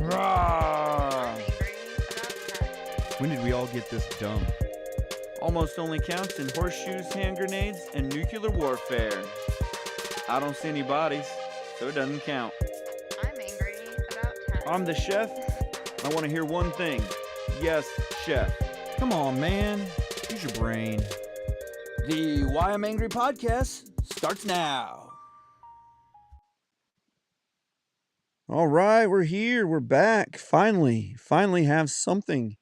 Rah! I'm angry about cats. When did we all get this dumb? Almost only counts in horseshoes, hand grenades, and nuclear warfare. I don't see any bodies, so it doesn't count. I'm angry about cats. I'm the chef. I want to hear one thing. Yes, chef. Come on, man. Use your brain. The Why I'm Angry podcast starts now. All right, we're here. We're back. Finally have something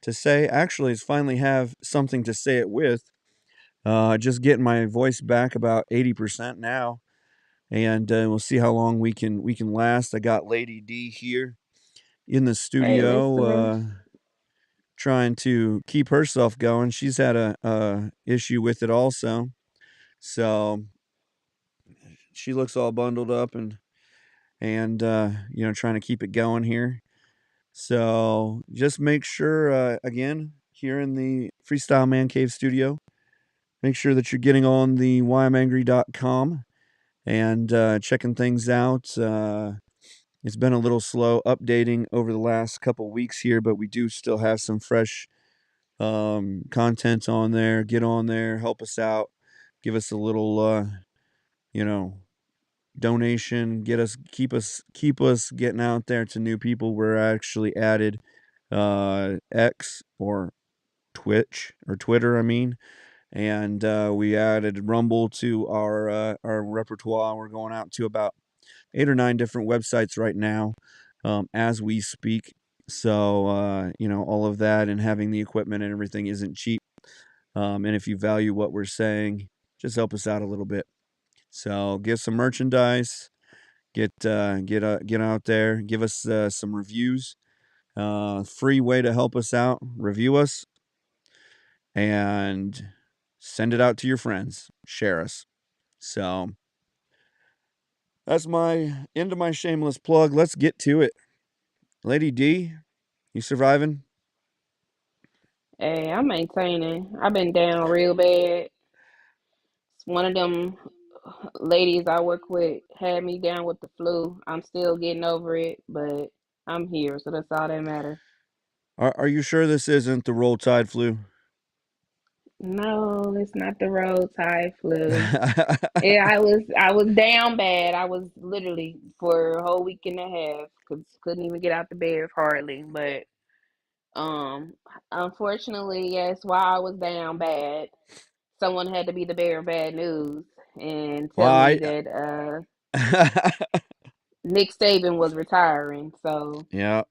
to say. Actually, it's finally have something to say it with. Just getting my voice back about 80% now, and we'll see how long we can last. I got Lady D here in the Hey, studio, listeners. trying to keep herself going. She's had a issue with it also, so she looks all bundled up and trying to keep it going here. So just make sure, again, here in the Freestyle Man Cave studio, make sure that you're getting on the whyimangry.com and checking things out. It's been a little slow updating over the last couple weeks here, but we do still have some fresh content on there. Get on there, help us out, give us a little, you know, donation, keep us getting out there to new people. We're actually added X or Twitch or Twitter, I mean, and we added Rumble to our repertoire. We're going out to about 8 or 9 different websites right now, as we speak. So all of that and having the equipment and everything isn't cheap. And if you value what we're saying, just help us out a little bit. So get some merchandise, get out there, give us some reviews. Free way to help us out. Review us and send it out to your friends. Share us. So that's my end of my shameless plug. Let's get to it. Lady D, you surviving? Hey, I'm maintaining. I've been down real bad. One of them ladies I work with had me down with the flu. I'm still getting over it, but I'm here, so that's all that matters. Are you sure this isn't the roll tide flu? No, it's not the road tide flu. Yeah, I was down bad. I was literally for a whole week and a half, couldn't even get out the bed hardly. But um, unfortunately, yes, while I was down bad, someone had to be the bearer of bad news and well, tell me I that Nick Saban was retiring. So yeah.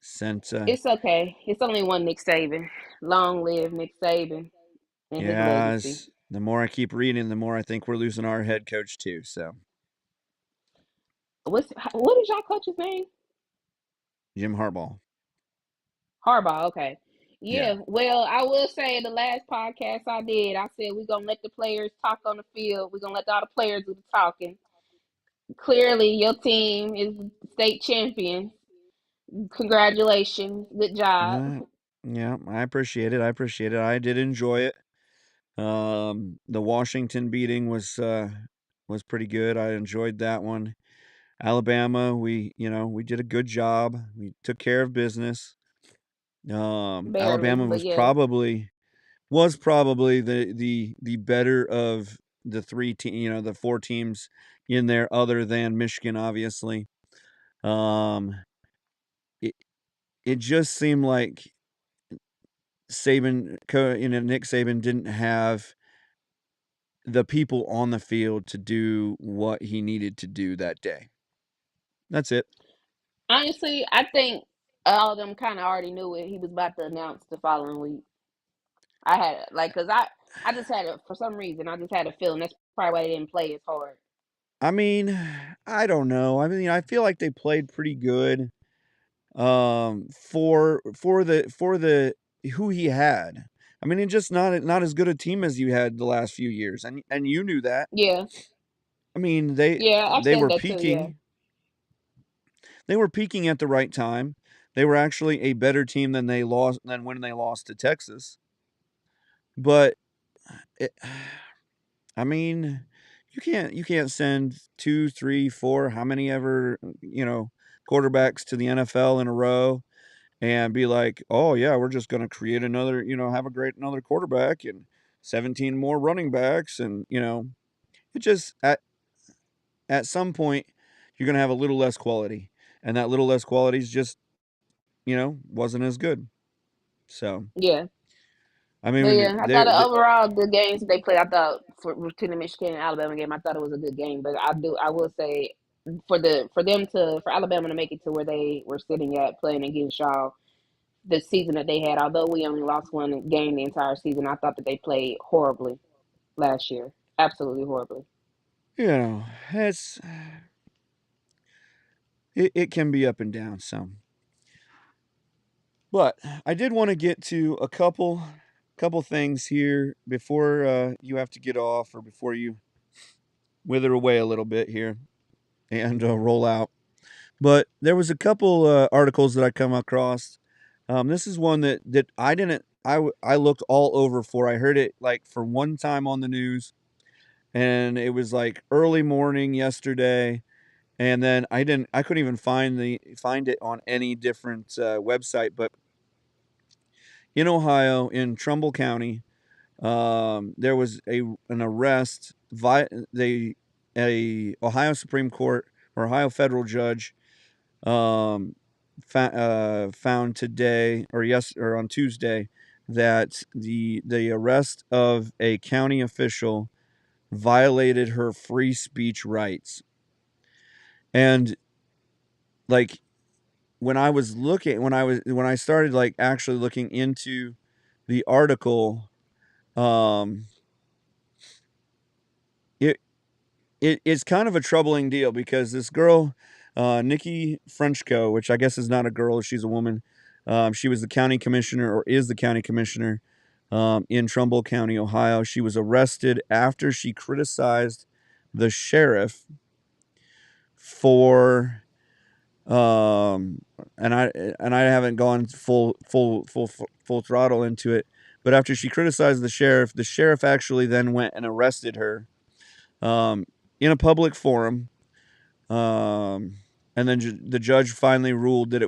Since it's okay. It's only one Nick Saban. Long live Nick Saban and his legacy. the more I keep reading, the more I think we're losing our head coach too. So What is y'all coach's name? Jim Harbaugh. Harbaugh. Okay. Yeah. Yeah. Well, I will say the last podcast I did, I said we're gonna let the players talk on the field. We're gonna let all the players do the talking. Clearly, your team is state champion. Congratulations. Good job. Yeah, I appreciate it. I did enjoy it. The Washington beating was pretty good. I enjoyed that one. Alabama, we did a good job. We took care of business. Barely, Alabama but yes. was probably the better of the the 4 teams in there, other than Michigan, obviously. Um, it it just seemed like Nick Saban didn't have the people on the field to do what he needed to do that day. That's it. Honestly, I think all of them kind of already knew what he was about to announce the following week. I had like, cause I just had a for some reason I just had a feeling that's probably why they didn't play as hard. I mean, I don't know. I mean, I feel like they played pretty good. For the who he had. I mean, it's just not as good a team as you had the last few years, and you knew that. Yeah, I mean, yeah, I've they said were that too. Yeah, peaking. They were peaking at the right time. They were actually a better team than when they lost to Texas. But it, I mean, you can't send 2, 3, 4, how many ever quarterbacks to the NFL in a row and be like, "Oh yeah, we're just going to create another, have a great another quarterback and 17 more running backs." And it just at some point you're going to have a little less quality, and that little less quality is just wasn't as good. So Yeah. I But mean, yeah, I thought overall the games that they played, I thought for between the Michigan and Alabama game, I thought it was a good game. But I will say for Alabama to make it to where they were sitting at playing against y'all the season that they had, although we only lost one game the entire season, I thought that they played horribly last year. Absolutely horribly. it's it can be up and down some. But I did want to get to a couple things here before you have to get off or before you wither away a little bit here and roll out. But there was a couple articles that I come across. This is one that I didn't. I looked all over for. I heard it like for one time on the news, and it was like early morning yesterday, and then I didn't. I couldn't even find it on any different website. But in Ohio, in Trumbull County, there was an arrest. They a Ohio Supreme Court or Ohio federal judge um, found today or on Tuesday that the arrest of a county official violated her free speech rights. And like when I started like actually looking into the article, um, it it's kind of a troubling deal because this girl, Nikki Frenchco, which I guess is not a girl, she's a woman. She was the county commissioner, or is the county commissioner, in Trumbull County, Ohio. She was arrested after she criticized the sheriff for, um, and I haven't gone full throttle into it, but after she criticized the sheriff actually then went and arrested her, um, in a public forum. Um, and then the judge finally ruled that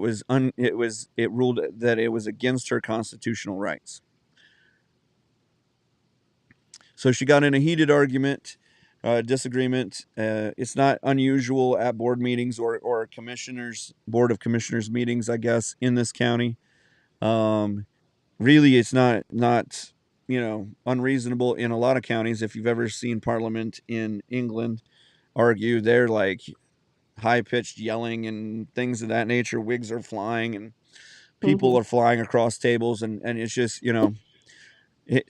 it ruled that it was against her constitutional rights. So she got in a heated argument, disagreement. It's not unusual at board meetings or commissioners board of commissioners meetings, I guess, in this county. Um, Really, it's not unreasonable in a lot of counties. If you've ever seen Parliament in England argue, they're like high pitched yelling and things of that nature. Wigs are flying and people Hmm. are flying across tables, and it's just it,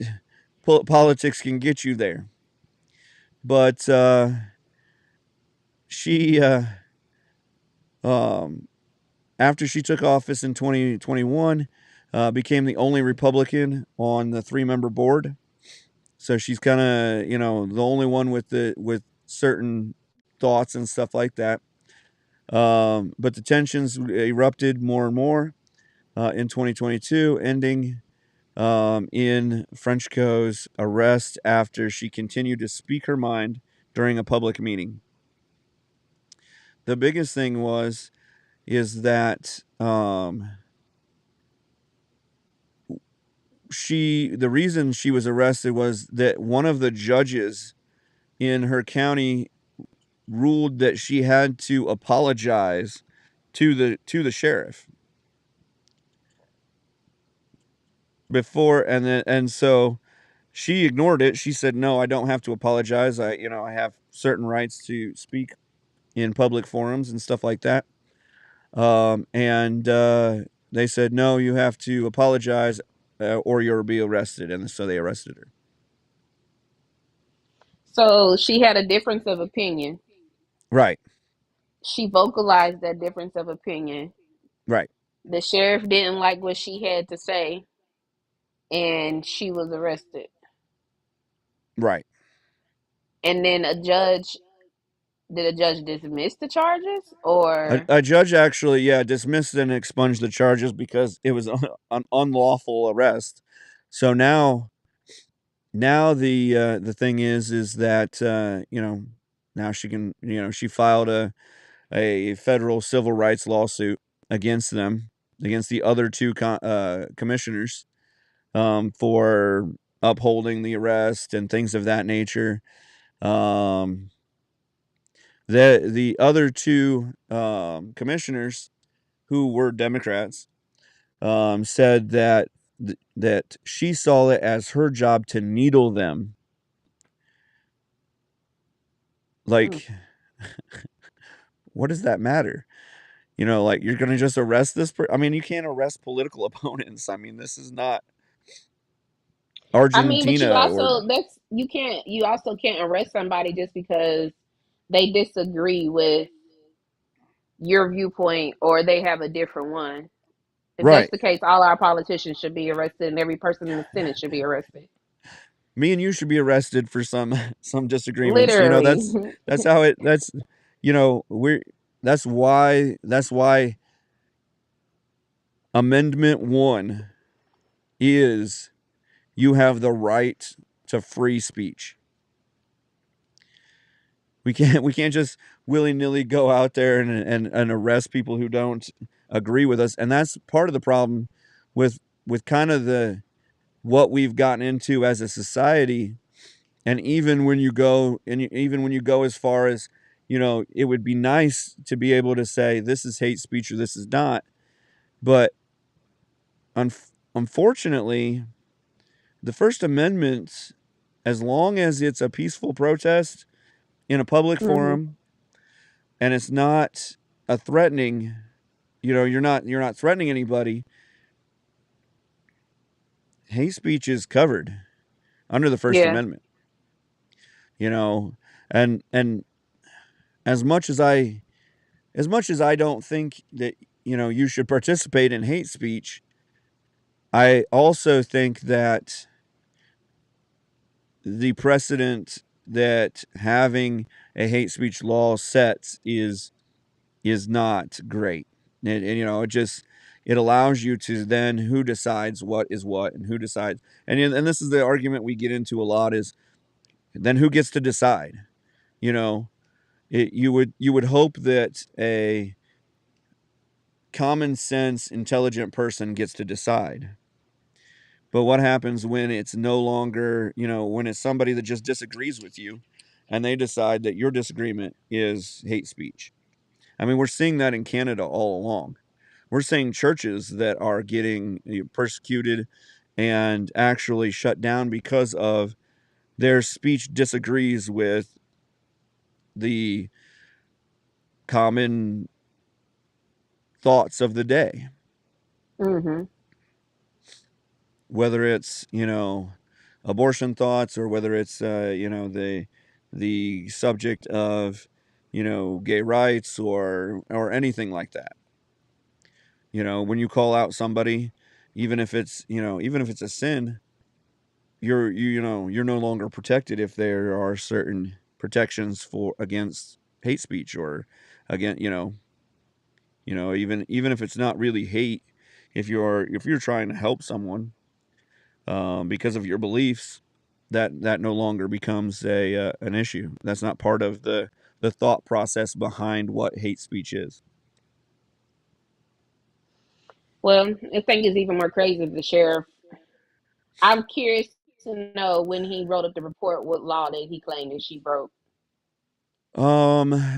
politics can get you there. But she um, after she took office in 2021, became the only Republican on the three-member board. So she's kind of the only one with certain thoughts and stuff like that. But the tensions erupted more and more in 2022, ending in Frenchco's arrest after she continued to speak her mind during a public meeting. The biggest thing is that the reason she was arrested was that one of the judges in her county ruled that she had to apologize to the sheriff before, and so she ignored it. She said, "No, I don't have to apologize. I have certain rights to speak in public forums and stuff like that." And they said, "No, you have to apologize, or you'll be arrested." And so they arrested her. So she had a difference of opinion. Right, She vocalized that difference of opinion. right, The sheriff didn't like what she had to say, and she was arrested. right. And then did a judge dismiss the charges, A, or a judge actually, yeah, dismissed and expunged the charges because it was an unlawful arrest. So now the thing is that now she can she filed a federal civil rights lawsuit against them, against the other two commissioners, for upholding the arrest and things of that nature. Um, the other two commissioners, who were Democrats, said that that she saw it as her job to needle them. Mm. Like, what does that matter? Like, you're gonna just arrest this I mean, you can't arrest political opponents. I mean, this is not I mean, but you Argentina or also you also can't arrest somebody just because they disagree with your viewpoint or they have a different one. If that's right. the case, all our politicians should be arrested and every person in the Senate should be arrested. Me and you should be arrested for some some disagreements. Literally. That's how it that's we're that's why Amendment 1 is you have the right to free speech. We can't just willy-nilly go out there and arrest people who don't agree with us. And that's part of the problem with kind of the what we've gotten into as a society. And even when you go as far as, it would be nice to be able to say this is hate speech or this is not. But unfortunately, the First Amendment, as long as it's a peaceful protest in a public Hmm. forum and it's not a threatening, you're not threatening anybody, hate speech is covered under the First Yeah. Amendment. You know, and as much as I don't think that you should participate in hate speech, I also think that the precedent that having a hate speech law sets is not great. It allows you to then who decides what is what and who decides. And this is the argument we get into a lot is then who gets to decide? You know, you would hope that a common sense intelligent person gets to decide. But what happens when it's no longer, when it's somebody that just disagrees with you and they decide that your disagreement is hate speech? I mean, we're seeing that in Canada all along. We're seeing churches that are getting persecuted and actually shut down because of their speech disagrees with the common thoughts of the day, Hmm. whether it's abortion thoughts or whether it's the subject of gay rights or anything like that. When you call out somebody, even if it's a sin, you're no longer protected if there are certain protections for against hate speech or again even if it's not really hate, if you're trying to help someone because of your beliefs, that no longer becomes a an issue. That's not part of the thought process behind what hate speech is. Well, I think it's even more crazy if the sheriff. I'm curious to know when he wrote up the report, what law that he claimed that she broke.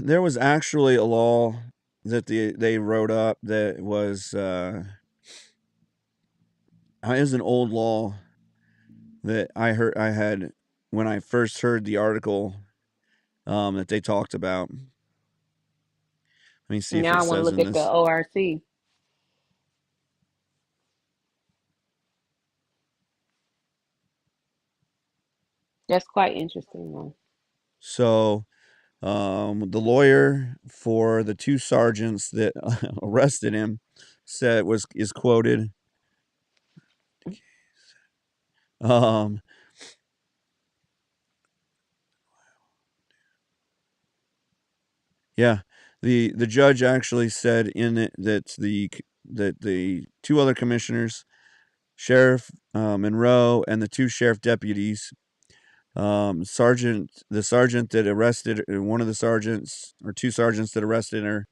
There was actually a law that they wrote up that was is an old law that I had when I first heard the article that they talked about. Let me see if Now it I want to says look in at the this. ORC. That's quite interesting, though. So, the lawyer for the two sergeants that arrested him said was is quoted. Um, yeah, the judge actually said in it that the two other commissioners, Sheriff Monroe and the two sheriff deputies, The sergeant that arrested one of the sergeants or two sergeants that arrested her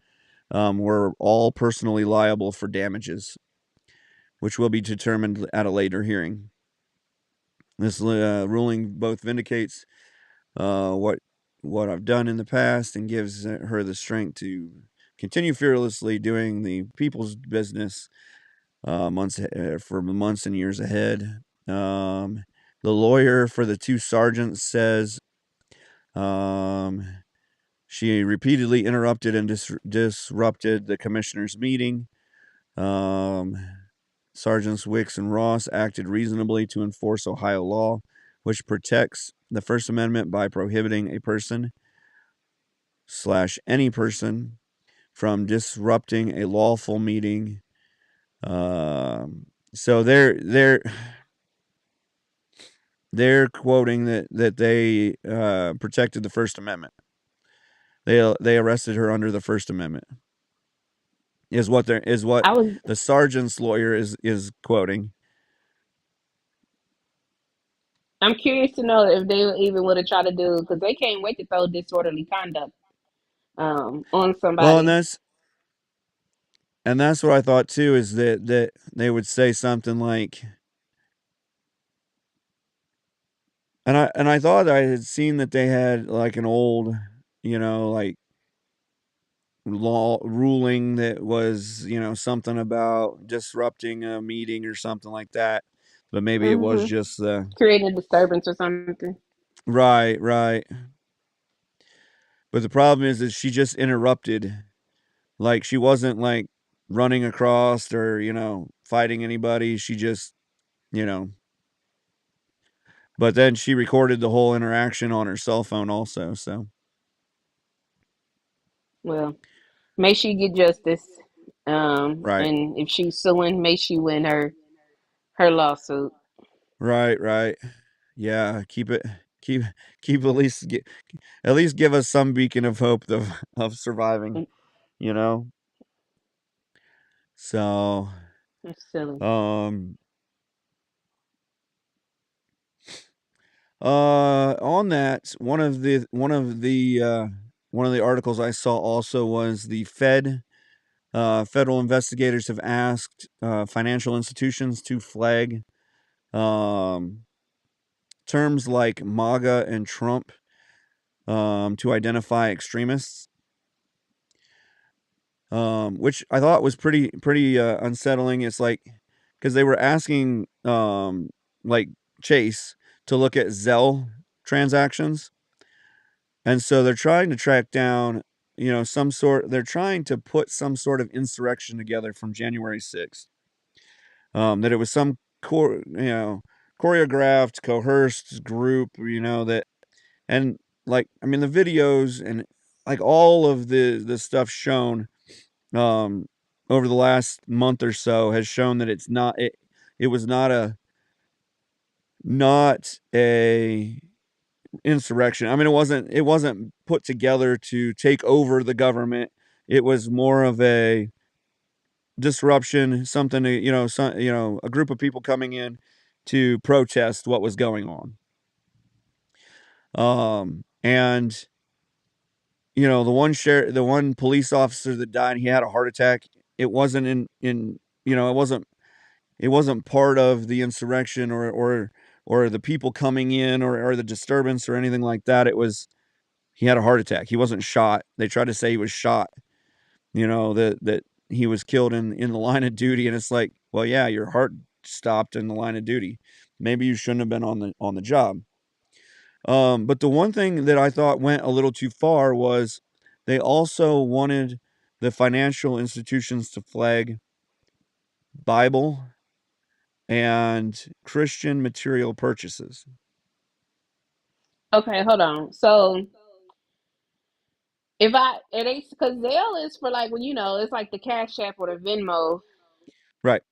were all personally liable for damages, which will be determined at a later hearing. This ruling both vindicates what I've done in the past and gives her the strength to continue fearlessly doing the people's business for months and years ahead. The lawyer for the two sergeants says she repeatedly interrupted and disrupted the commissioner's meeting. Um, Sergeants Wicks and Ross acted reasonably to enforce Ohio law, which protects the First Amendment by prohibiting a person slash any person from disrupting a lawful meeting. So they're quoting that they protected the First Amendment. They arrested her under the First Amendment. Is what I was the sergeant's lawyer is quoting. I'm curious to know if they even would have tried to do because they can't wait to throw disorderly conduct on Well, somebody. and that's what I thought too is that they would say something like, and I thought I had seen that they had like an old, like law ruling that was, something about disrupting a meeting or something like that. But maybe it was Hmm. just Creating a disturbance or something. right, right. But the problem is that she just interrupted. Like she wasn't like running across or, fighting anybody. She just, you know, but then she recorded the whole interaction on her cell phone also. So, Well, may she get justice. right. And if she's suing, may she win her lawsuit. Right, right. Yeah, keep keep at least give us some beacon of hope of surviving, you know. So, It's silly. um on that, one of the articles I saw also was the federal investigators have asked financial institutions to flag um terms like MAGA and Trump to identify extremists, which I thought was pretty unsettling. It's like because they were asking like Chase to look at Zelle transactions, and so they're trying to track down some sort. They're trying to put some sort of insurrection together from January 6th. That it was some choreographed, coerced group. That and like I mean the videos and like all of the stuff shown um over the last month or so has shown that it was not a insurrection. I mean it wasn't put together to take over the government. It was more of a disruption, something to, a group of people coming in to protest what was going on. And the one police officer that died, he had a heart attack. It wasn't in it wasn't part of the insurrection or the people coming in or the disturbance or anything like that. He had a heart attack. He wasn't shot. They tried to say he was shot. That he was killed in the line of duty, and it's like, well, yeah, your heart stopped in the line of duty. Maybe you shouldn't have been on the job. But the one thing that I thought went a little too far was they also wanted the financial institutions to flag Bible and Christian material purchases. Okay, hold on. So if I it ain't because Zelle is for like when it's like the Cash App or the Venmo Right,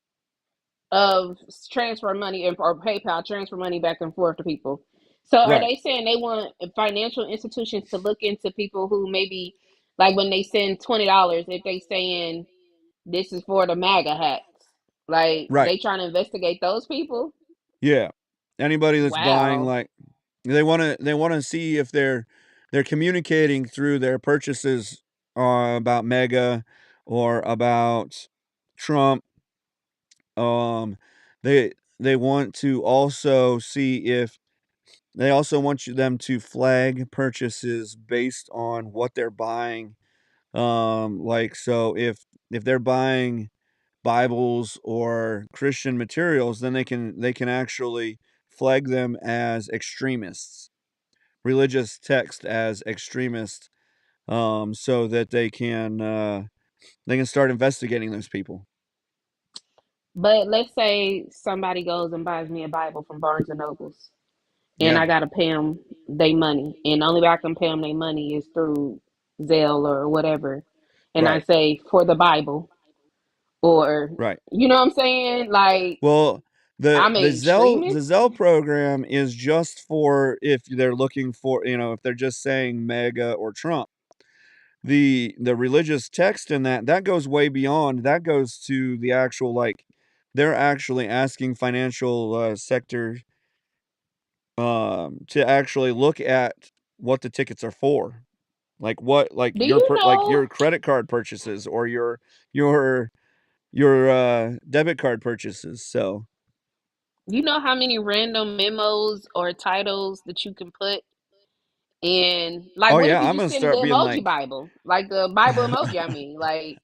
of transfer money or PayPal transfer money back and forth to people. So are right. they saying they want financial institutions to look into people who maybe like when they send $20 if they saying this is for the MAGA hats? Like Right. they trying to investigate those people? Yeah. Anybody that's buying Wow. like They want to see if they're communicating through their purchases about Mega or about Trump. Um, they want to also see if they also want them to flag purchases based on what they're buying. Like so if they're buying Bibles or Christian materials, then they can actually flag them as extremists, religious text as extremists, so that they can start investigating those people. But let's say somebody goes and buys me a Bible from Barnes and Nobles, and Yeah, I gotta pay them their money, and the only way I can pay them their money is through Zelle or whatever. And I right, say for the Bible, or right. you know what I'm saying? Like Well, the I'm the a Zell the extremist. Zell program is just for if they're looking for, if they're just saying MAGA or Trump. The religious text in that goes way beyond. That goes to the actual, like, they're actually asking financial sector to actually look at what the tickets are for. Like what like Do you your know? credit card purchases or your debit card purchases. So, You know how many random memos or titles that you can put in? Like, oh what if yeah, you I'm just gonna send the start being emoji like Bible, like the Bible emoji? I mean, like,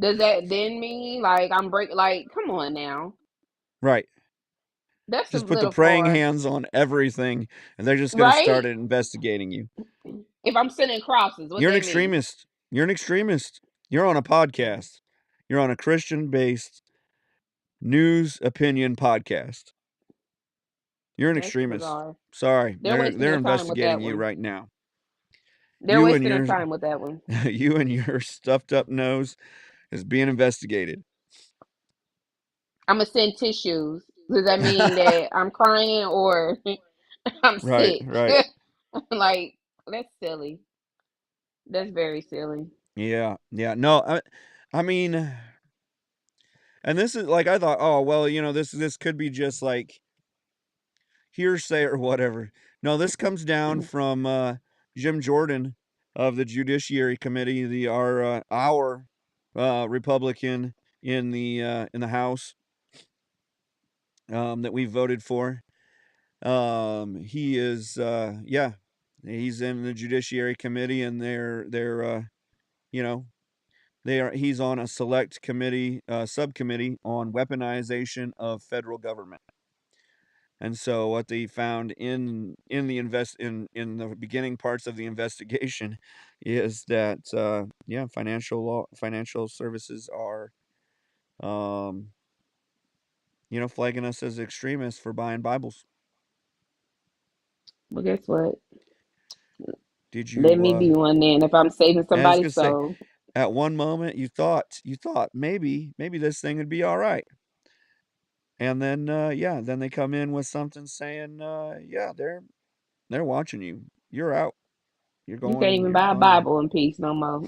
does that then mean like I'm break? Like, come on now, right. that's a Just put the little praying far, hands on everything, and they're just gonna start right? investigating you. If I'm sending crosses, what You're an that mean? extremist. You're an extremist. You're on a podcast. You're on a Christian-based news opinion podcast. You're an That's extremist. bizarre. Sorry, They're wasting they're their time with investigating that you one. right now. They're You and wasting their your time with that one. you and your stuffed up nose is being investigated. I'm gonna send tissues. Does that mean that I'm crying or I'm Right, sick? right. Like, that's silly. That's very silly. Yeah, yeah. No, I mean, and this is like I thought. Oh well, this could be just like hearsay or whatever. No, this comes down from Jim Jordan of the Judiciary Committee, the our Republican in the House, that we voted for. He is yeah, he's in the Judiciary Committee, and you know he's on a select committee subcommittee on weaponization of federal government. And so what they found in the beginning parts of the investigation is that yeah, financial services are um, flagging us as extremists for buying Bibles. Well, guess what? Did Let you me be one then. If I'm saving I was somebody's gonna say, soul, at one moment you thought maybe this thing would be all right. And then yeah, then they come in with something saying yeah, they're watching you. You're out. you can't even You're buy a gone. Bible in peace no more.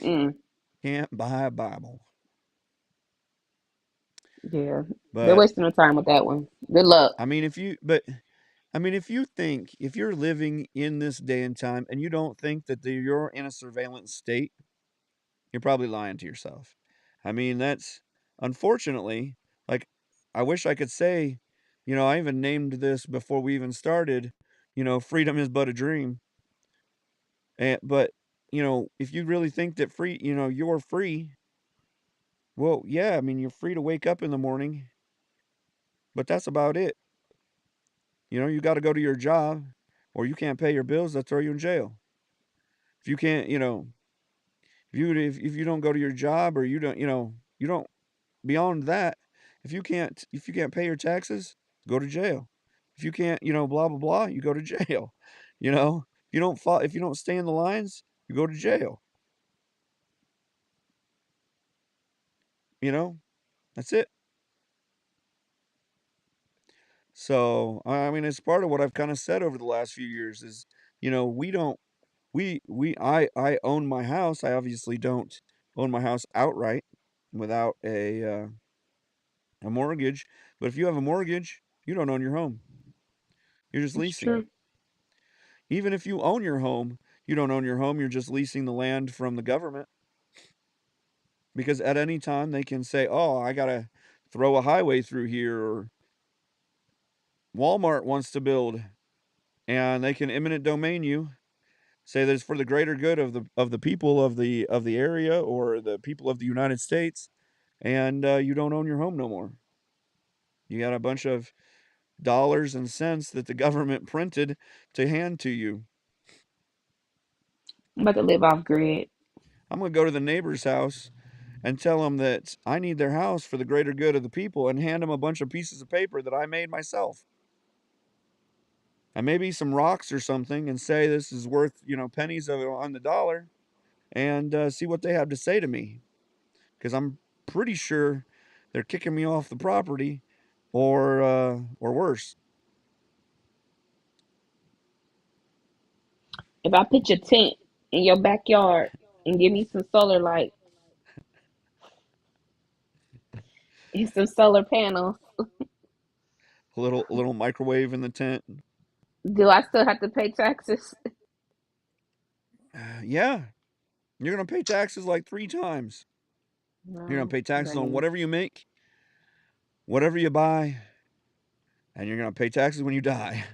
Can't buy a Bible. Yeah, they're But wasting their time with that one. Good luck. I mean, if you're living in this day and time and you don't think that you're in a surveillance state, you're probably lying to yourself. I mean, that's unfortunately, like, I wish I could say, I even named this before we even started, freedom is but a dream. But, if you really think that you're free, well, yeah, I mean, you're free to wake up in the morning, but that's about it. You got to go to your job, or you can't pay your bills, they'll throw you in jail. If you can't, if you don't go to your job, or you don't beyond that, if you can't pay your taxes, go to jail. If you can't, blah blah blah, you go to jail. If you don't stay in the lines, you go to jail. You know, that's it. So, I mean, it's part of what I've kind of said over the last few years is, we don't I own my house. I obviously don't own my house outright without a mortgage. But if you have a mortgage, you don't own your home. You're just It's leasing. true. Even if you own your home, you don't own your home, you're just leasing the land from the government. Because at any time they can say, oh, I got to throw a highway through here, or Walmart wants to build, and they can eminent domain you, say that it's for the greater good of the people of the area or the people of the United States, and you don't own your home no more. You got a bunch of dollars and cents that the government printed to hand to you. I'm about to live off grid. I'm going to go to the neighbor's house and tell them that I need their house for the greater good of the people, and hand them a bunch of pieces of paper that I made myself. And maybe some rocks or something, and say this is worth, pennies of it on the dollar, and see what they have to say to me. Because I'm pretty sure they're kicking me off the property, or worse. If I pitch a tent in your backyard and give me some solar light and some solar panels, A little microwave in the tent. do I still have to pay taxes? Yeah, you're gonna pay taxes like 3 times. You're gonna No, pay taxes on honey. whatever you make, whatever you buy, and you're gonna pay taxes when you die.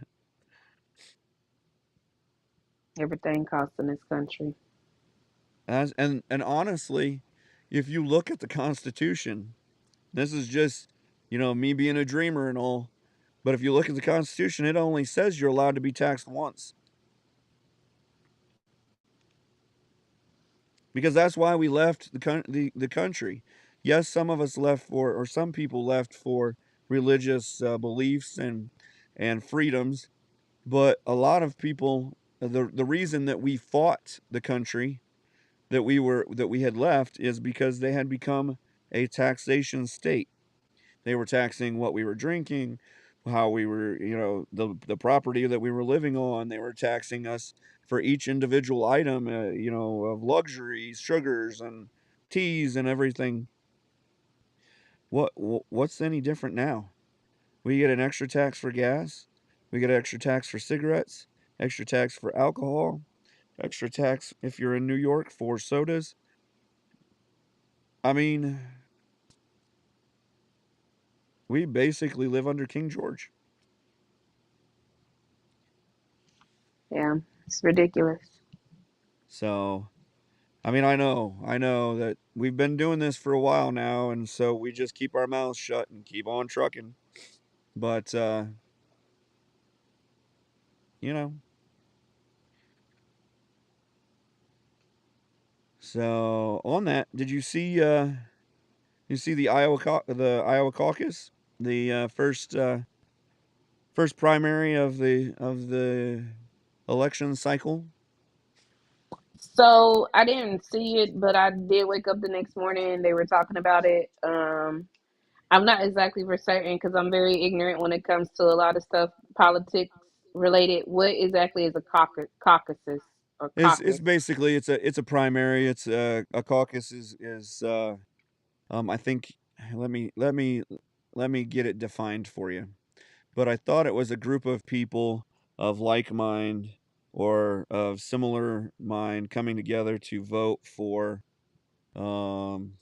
Everything costs in this country. And honestly, if you look at the Constitution, this is just, me being a dreamer and all, but if you look at the Constitution, it only says you're allowed to be taxed once. Because that's why we left the country. Yes, some of us left for, or some people left for religious beliefs and freedoms, but a lot of people, the reason that we fought the country that we had left is because they had become a taxation state. They were taxing what we were drinking, how we were, the property that we were living on. They were taxing us for each individual item, of luxuries, sugars, and teas and everything. What's any different now? We get an extra tax for gas. We get an extra tax for cigarettes, extra tax for alcohol, extra tax if you're in New York for sodas. I mean, we basically live under King George. Yeah, it's ridiculous. So, I mean, I know that we've been doing this for a while now, and so we just keep our mouths shut and keep on trucking. But, you know, so on that, did you see the Iowa caucus, the first primary of the election cycle? So I didn't see it, but I did wake up the next morning. They were talking about it. I'm not exactly for certain because I'm very ignorant when it comes to a lot of stuff politics related. What exactly is a caucuses or It's caucus? basically it's a primary. It's a caucus is I think let me get it defined for you. But I thought it was a group of people of like mind or of similar mind coming together to vote for um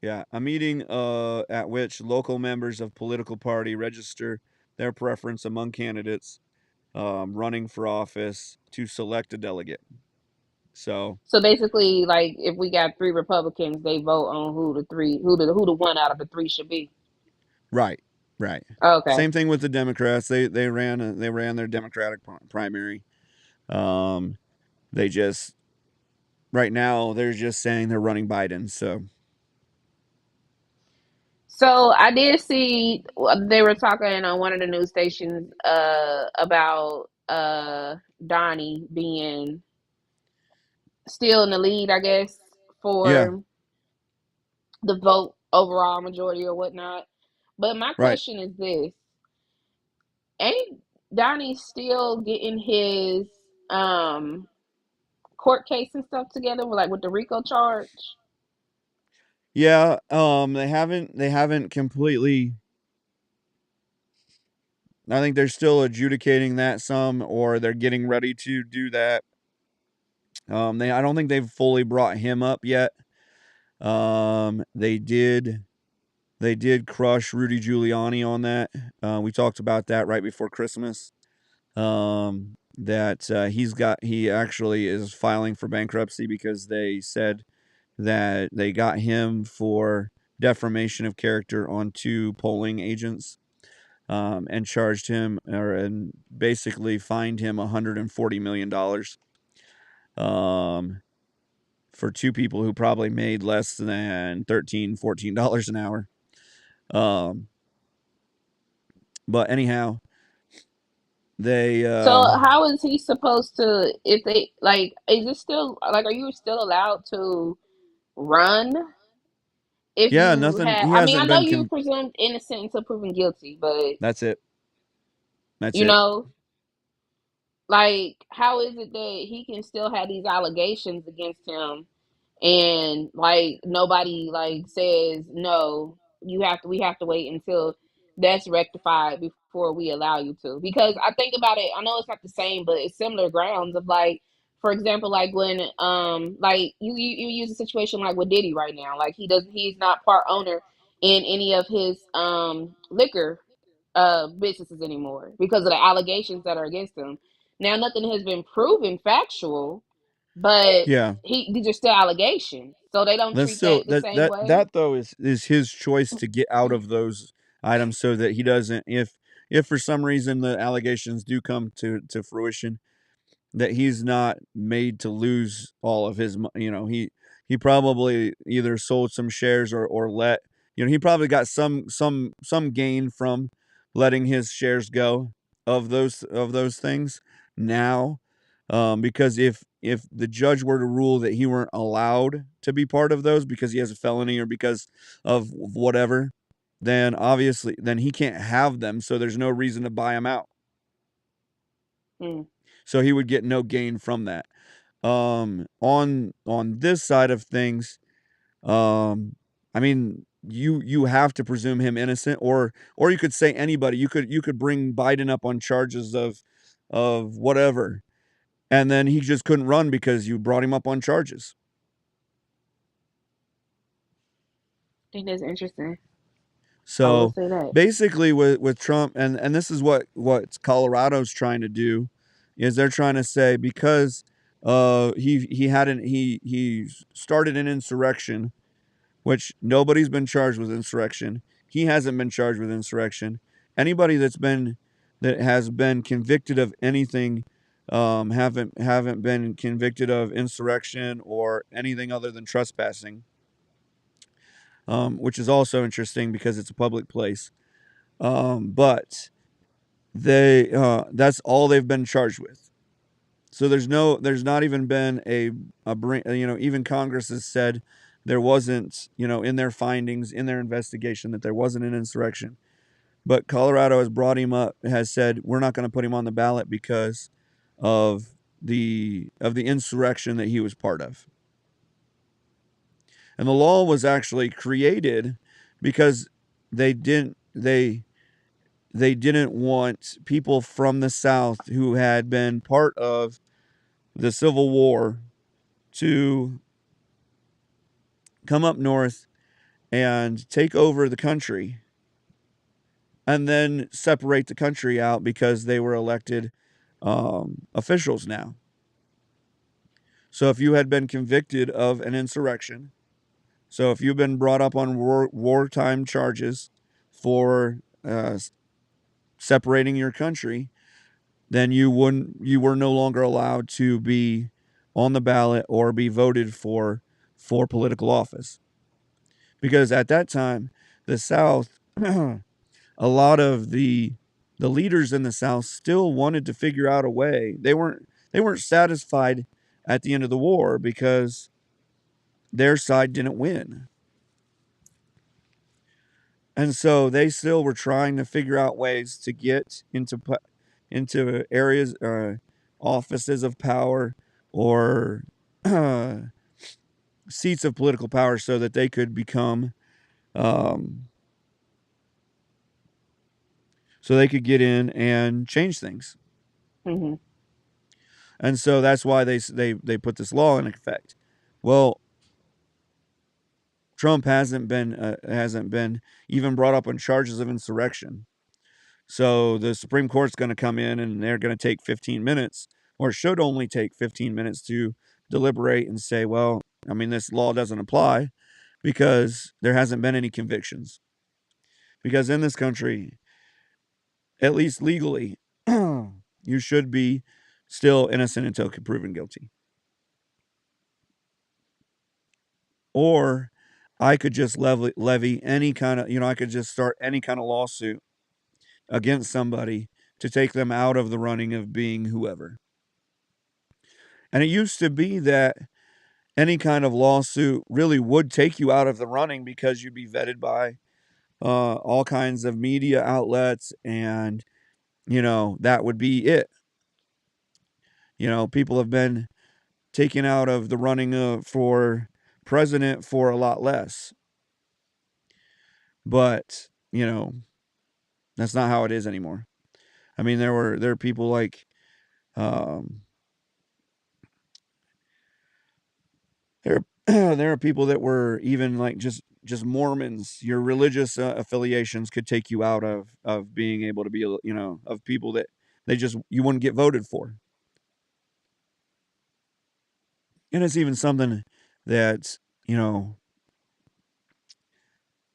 yeah, a meeting at which local members of political party register their preference among candidates running for office to select a delegate. So, So basically, like if we got three Republicans, they vote on who the one out of the three should be. right, right. Okay. Same thing with the Democrats. They ran their Democratic primary. Um, they just right now they're just saying they're running Biden. So So I did see they were talking on one of the news stations about Donnie being still in the lead, I guess, yeah, for the vote overall majority or whatnot. But my right. question is this: ain't Donnie still getting his court case and stuff together with like with the RICO charge? Yeah, they haven't completely I think they're still adjudicating that some, or they're getting ready to do that. I don't think they've fully brought him up yet. They did crush Rudy Giuliani on that. We talked about that right before Christmas. That he actually is filing for bankruptcy because they said that they got him for defamation of character on two polling agents, and charged him and basically fined him $140 million, um, for two people who probably made less than $13-14 an hour. Um, but anyhow, they So how is he supposed to, if they like, is it still like, are you still allowed to run if yeah, you nothing. had, He I mean, I hasn't know been. you're presumed innocent until proven guilty, but That's it. That's you it. know, like, how is it that he can still have these allegations against him and like nobody like says no, we have to wait until that's rectified before we allow you to? Because I think about it, I know it's not the same, but it's similar grounds of like, for example, like when like you use a situation like with Diddy right now, like he's not part owner in any of his liquor businesses anymore because of the allegations that are against him. Now nothing has been proven factual, but Yeah. these are still allegations, so they don't That's treat that still the that same that way. that though is his choice to get out of those items so that he doesn't, if for some reason the allegations do come to fruition, that he's not made to lose all of his he probably either sold some shares or let he probably got some gain from letting his shares go of those things now, because if the judge were to rule that he weren't allowed to be part of those because he has a felony or because of whatever, then obviously then he can't have them, so there's no reason to buy them out, Hmm. so he would get no gain from that. On this side of things, I mean, you have to presume him innocent, or you could say anybody. You could bring Biden up on charges of whatever, and then he just couldn't run because you brought him up on charges. I think that's interesting. I will So say that. basically, with Trump, and this is what Colorado's trying to do, is they're trying to say because he started an insurrection, which nobody's been charged with insurrection. He hasn't been charged with insurrection. Anybody that has been convicted of anything, haven't been convicted of insurrection or anything other than trespassing, which is also interesting because it's a public place. But they that's all they've been charged with. So there's not even been a bring, even Congress has said there wasn't, in their findings, in their investigation, that there wasn't an insurrection. But Colorado has brought him up, has said we're not going to put him on the ballot because of the insurrection that he was part of. And the law was actually created because they didn't they they didn't want people from the South who had been part of the Civil War to come up north and take over the country and then separate the country out because they were elected officials now. So if you had been convicted of an insurrection, so if you've been brought up on wartime charges for separating your country, then you were no longer allowed to be on the ballot or be voted for political office, because at that time the South, a lot of the leaders in the South still wanted to figure out a way. They weren't satisfied at the end of the war because their side didn't win, and so they still were trying to figure out ways to get into areas, offices of power, or uh, seats of political power, so that they could become um, so they could get in and change things. Hmm. And so that's why they put this law in effect. Well, Trump hasn't been even brought up on charges of insurrection. So the Supreme Court's going to come in and they're going to take 15 minutes, or should only take 15 minutes to deliberate and say, well, I mean, this law doesn't apply because there hasn't been any convictions. Because in this country, at least legally, you should be still innocent until proven guilty. Or I could just levy any kind of, I could just start any kind of lawsuit against somebody to take them out of the running of being whoever. And it used to be that any kind of lawsuit really would take you out of the running because you'd be vetted by all kinds of media outlets, and that would be it. People have been taken out of the running for president for a lot less, but that's not how it is anymore. I mean, there are people like um, there there are people that were even like just Mormons. Your religious affiliations could take you out of being able to be of people that you wouldn't get voted for. And it's even something that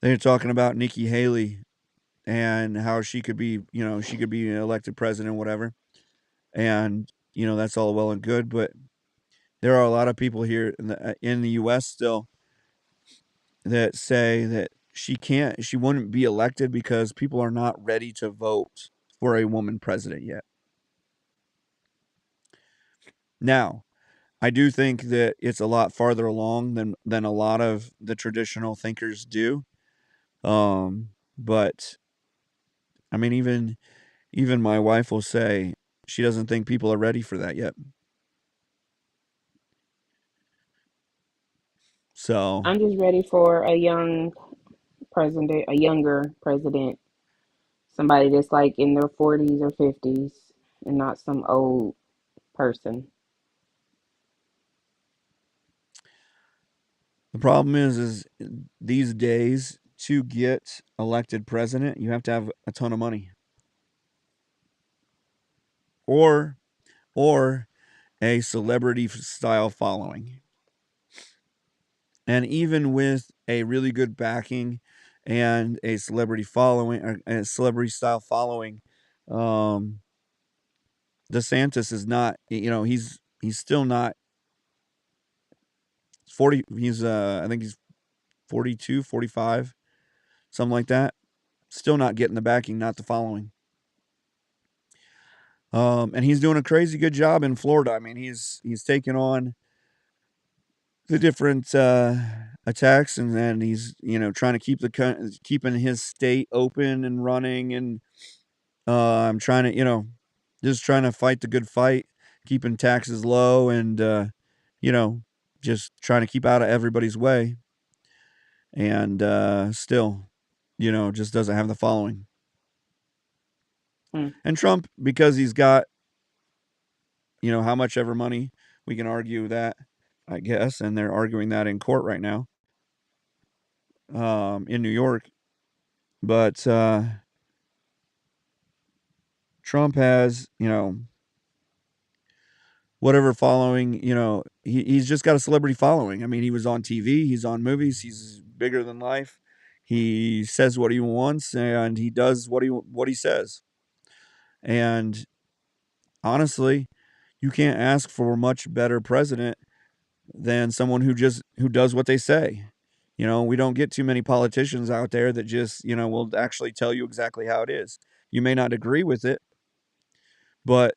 they're talking about Nikki Haley and how she could be elected president, whatever. And that's all well and good, but there are a lot of people here in the U.S. still that say that she wouldn't be elected because people are not ready to vote for a woman president yet. Now, I do think that it's a lot farther along than a lot of the traditional thinkers do. But I mean, even my wife will say she doesn't think people are ready for that yet. So I'm just ready for a young president, a younger president, somebody that's like in their 40s or 50s, and not some old person. the problem is these days to get elected president, you have to have a ton of money, or or a celebrity style following. And even with a really good backing and a celebrity following, or a celebrity style following, um, DeSantis is not, he's still not 40. I think he's 42, 45, something like that. Still not getting the backing, not the following. And he's doing a crazy good job in Florida. I mean, he's taken on the different attacks, and then he's trying to keeping his state open and running, and I'm trying to just trying to fight the good fight, keeping taxes low, and you know just trying to keep out of everybody's way, and still just doesn't have the following. Mm. And Trump, because he's got how much ever money, we can argue that, I guess, and they're arguing that in court right now, in New York. But Trump has, whatever following, he's just got a celebrity following. I mean, he was on TV, he's on movies, he's bigger than life. He says what he wants and he does what he says. And honestly, you can't ask for a much better president than someone who does what they say. We don't get too many politicians out there that just, will actually tell you exactly how it is. You may not agree with it, but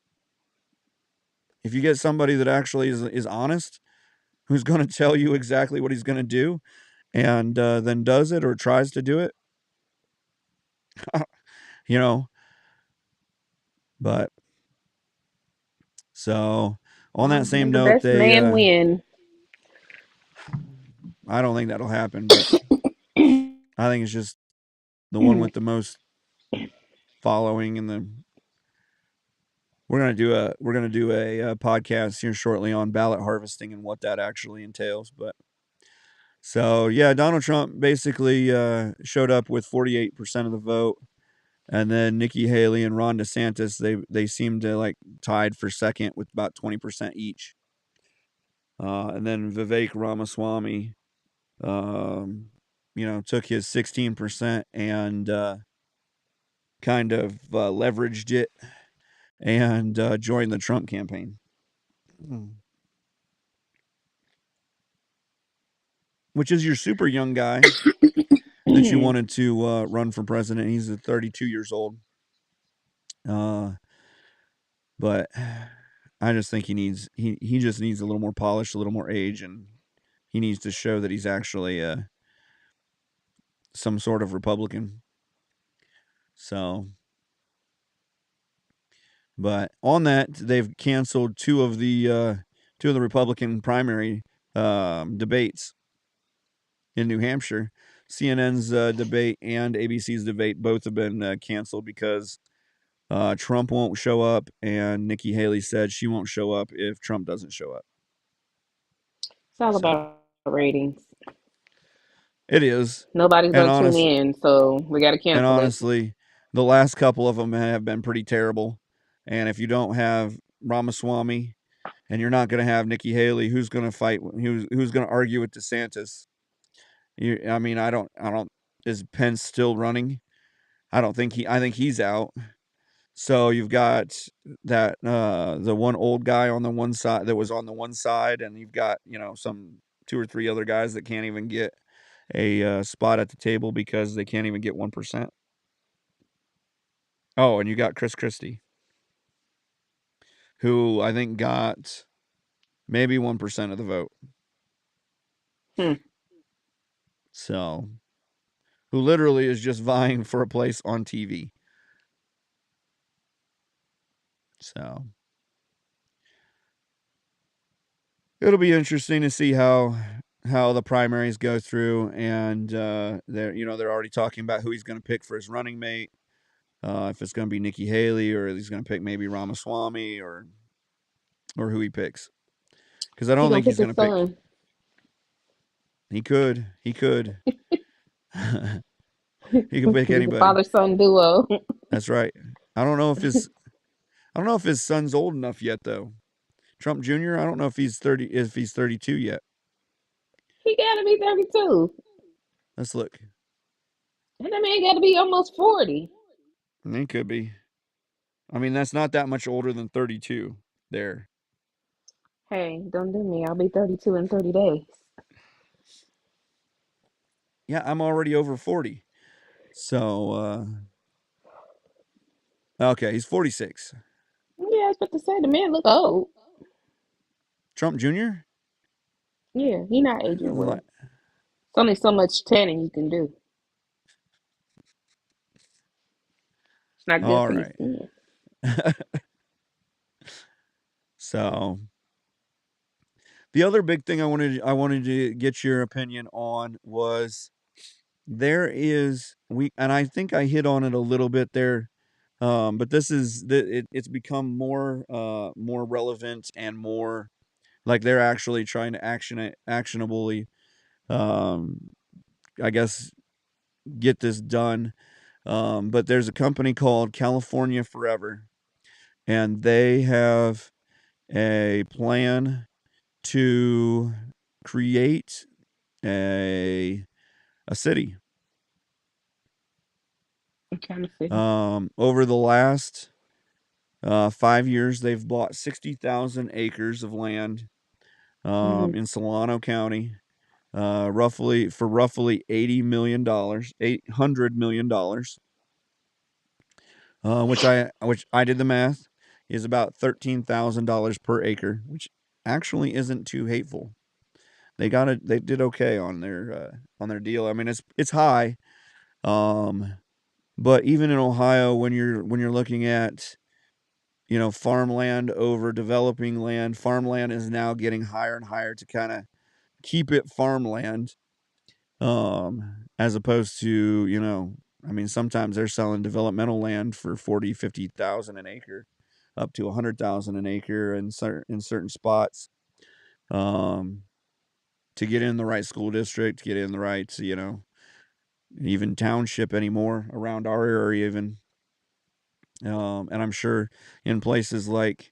if you get somebody that actually is honest, who's going to tell you exactly what he's going to do, and then does it or tries to do it, you know. But so on that Well, may same the note, best man win. I don't think that'll happen, but I think it's just the one with the most following and the we're gonna do a podcast here shortly on ballot harvesting and what that actually entails. But so yeah, Donald Trump basically showed up with 48% of the vote, and then Nikki Haley and Ron DeSantis they seemed to like tied for second with about 20% each, and then Vivek Ramaswamy, took his 16% and kind of leveraged it and joined the Trump campaign. Hmm. Which is your super young guy that you wanted to run for president. He's 32 years old. Uh, but I just think he just needs a little more polish, a little more age, and he needs to show that he's actually some sort of Republican. So, but on that, they've canceled two of the Republican primary debates in New Hampshire. CNN's debate and ABC's debate both have been canceled because Trump won't show up, and Nikki Haley said she won't show up if Trump doesn't show up. It's all So about ratings. it is, Nobody's and gonna tune in, so we got to cancel it. honestly, the last couple of them have been pretty terrible. And if you don't have Ramaswamy, and you're not going to have Nikki Haley, who's going to fight? Who's going to argue with DeSantis? I mean, I don't. Is Pence still running? I don't think he. I think he's out. So you've got that the one old guy on the one side that was on the one side, and you've got some two or three other guys that can't even get a spot at the table because they can't even get 1%. Oh, and you got Chris Christie, who I think got maybe 1% of the vote. Hmm. So, who literally is just vying for a place on TV. So, it'll be interesting to see how the primaries go through, and they're already talking about who he's going to pick for his running mate. If it's going to be Nikki Haley, or he's going to pick maybe Ramaswamy, or who he picks. Because I He don't gonna think pick he's going his to pick. son. He could. He could. He could pick Be the anybody. father son duo. That's right. I don't know if his I don't know if his son's old enough yet though. Trump Jr. I don't know if he's 32 yet. He gotta be 32. Let's look. And that man gotta be almost 40. He could be. I mean, that's not that much older than 32 there. Hey, don't do me. I'll be 32 in 30 days. Yeah, I'm already over 40. So, okay, he's 46. Yeah, I was about to say the man look old. Trump Jr.? Yeah, he not aging Li- well. It's only so much tanning you can do. It's not good All for your right. skin. So, the other big thing I wanted to get your opinion on was there is we and I think I hit on it a little bit there, but it's become more relevant and more like they're actually trying to actionably, um, I guess, get this done. But there's a company called California Forever, and they have a plan to create a a city. I'm trying to see. Over the last 5 years, they've bought 60,000 acres of land Mm-hmm. in Solano County, roughly $80 million, $800 million, which I did the math is about $13,000 per acre, which actually isn't too hateful. They did okay on their deal. I mean, it's high, um, but even in Ohio, when you're looking at farmland over developing land, farmland is now getting higher and higher to kind of keep it farmland, as opposed to I mean, sometimes they're selling developmental land for 40, 50,000 an acre, up to 100,000 an acre in certain spots. Um, to get in the right school district, to get in the right, even township anymore around our area, even. And I'm sure in places like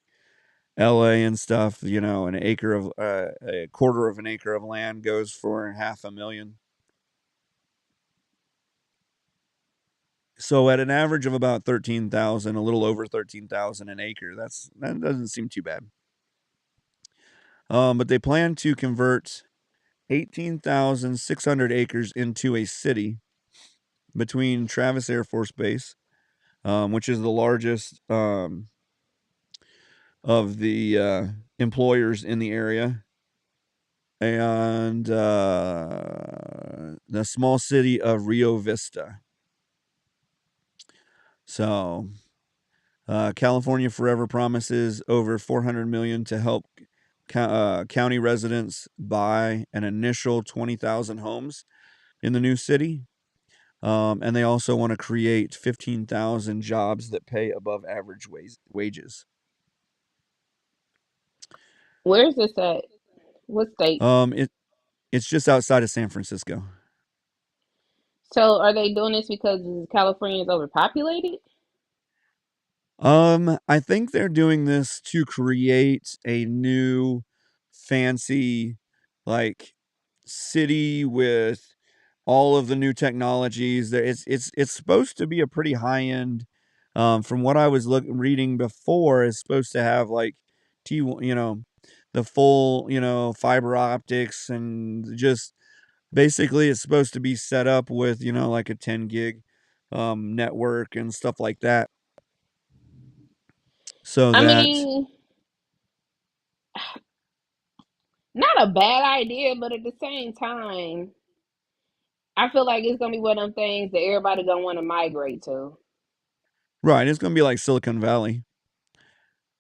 LA and stuff, a quarter of an acre of land goes for half a million. So at an average of about 13,000, a little over 13,000 an acre, that doesn't seem too bad. But they plan to convert 18,600 acres into a city between Travis Air Force Base, which is the largest of the employers in the area, and the small city of Rio Vista. So, California Forever promises over 400 million to help county residents buy an initial 20,000 homes in the new city. And they also want to create 15,000 jobs that pay above average wages. Where's this at? What state? It it's just outside of San Francisco. So are they doing this because California is overpopulated? I think they're doing this to create a new fancy like city with all of the new technologies. It's supposed to be a pretty high end. From what I was reading before, it's supposed to have like the full fiber optics, and just basically it's supposed to be set up with like a 10 gig network and stuff like that, so I that. mean, not a bad idea, but at the same time, I feel like it's gonna be one of them things that everybody gonna want to migrate to. Right, it's gonna be like Silicon Valley.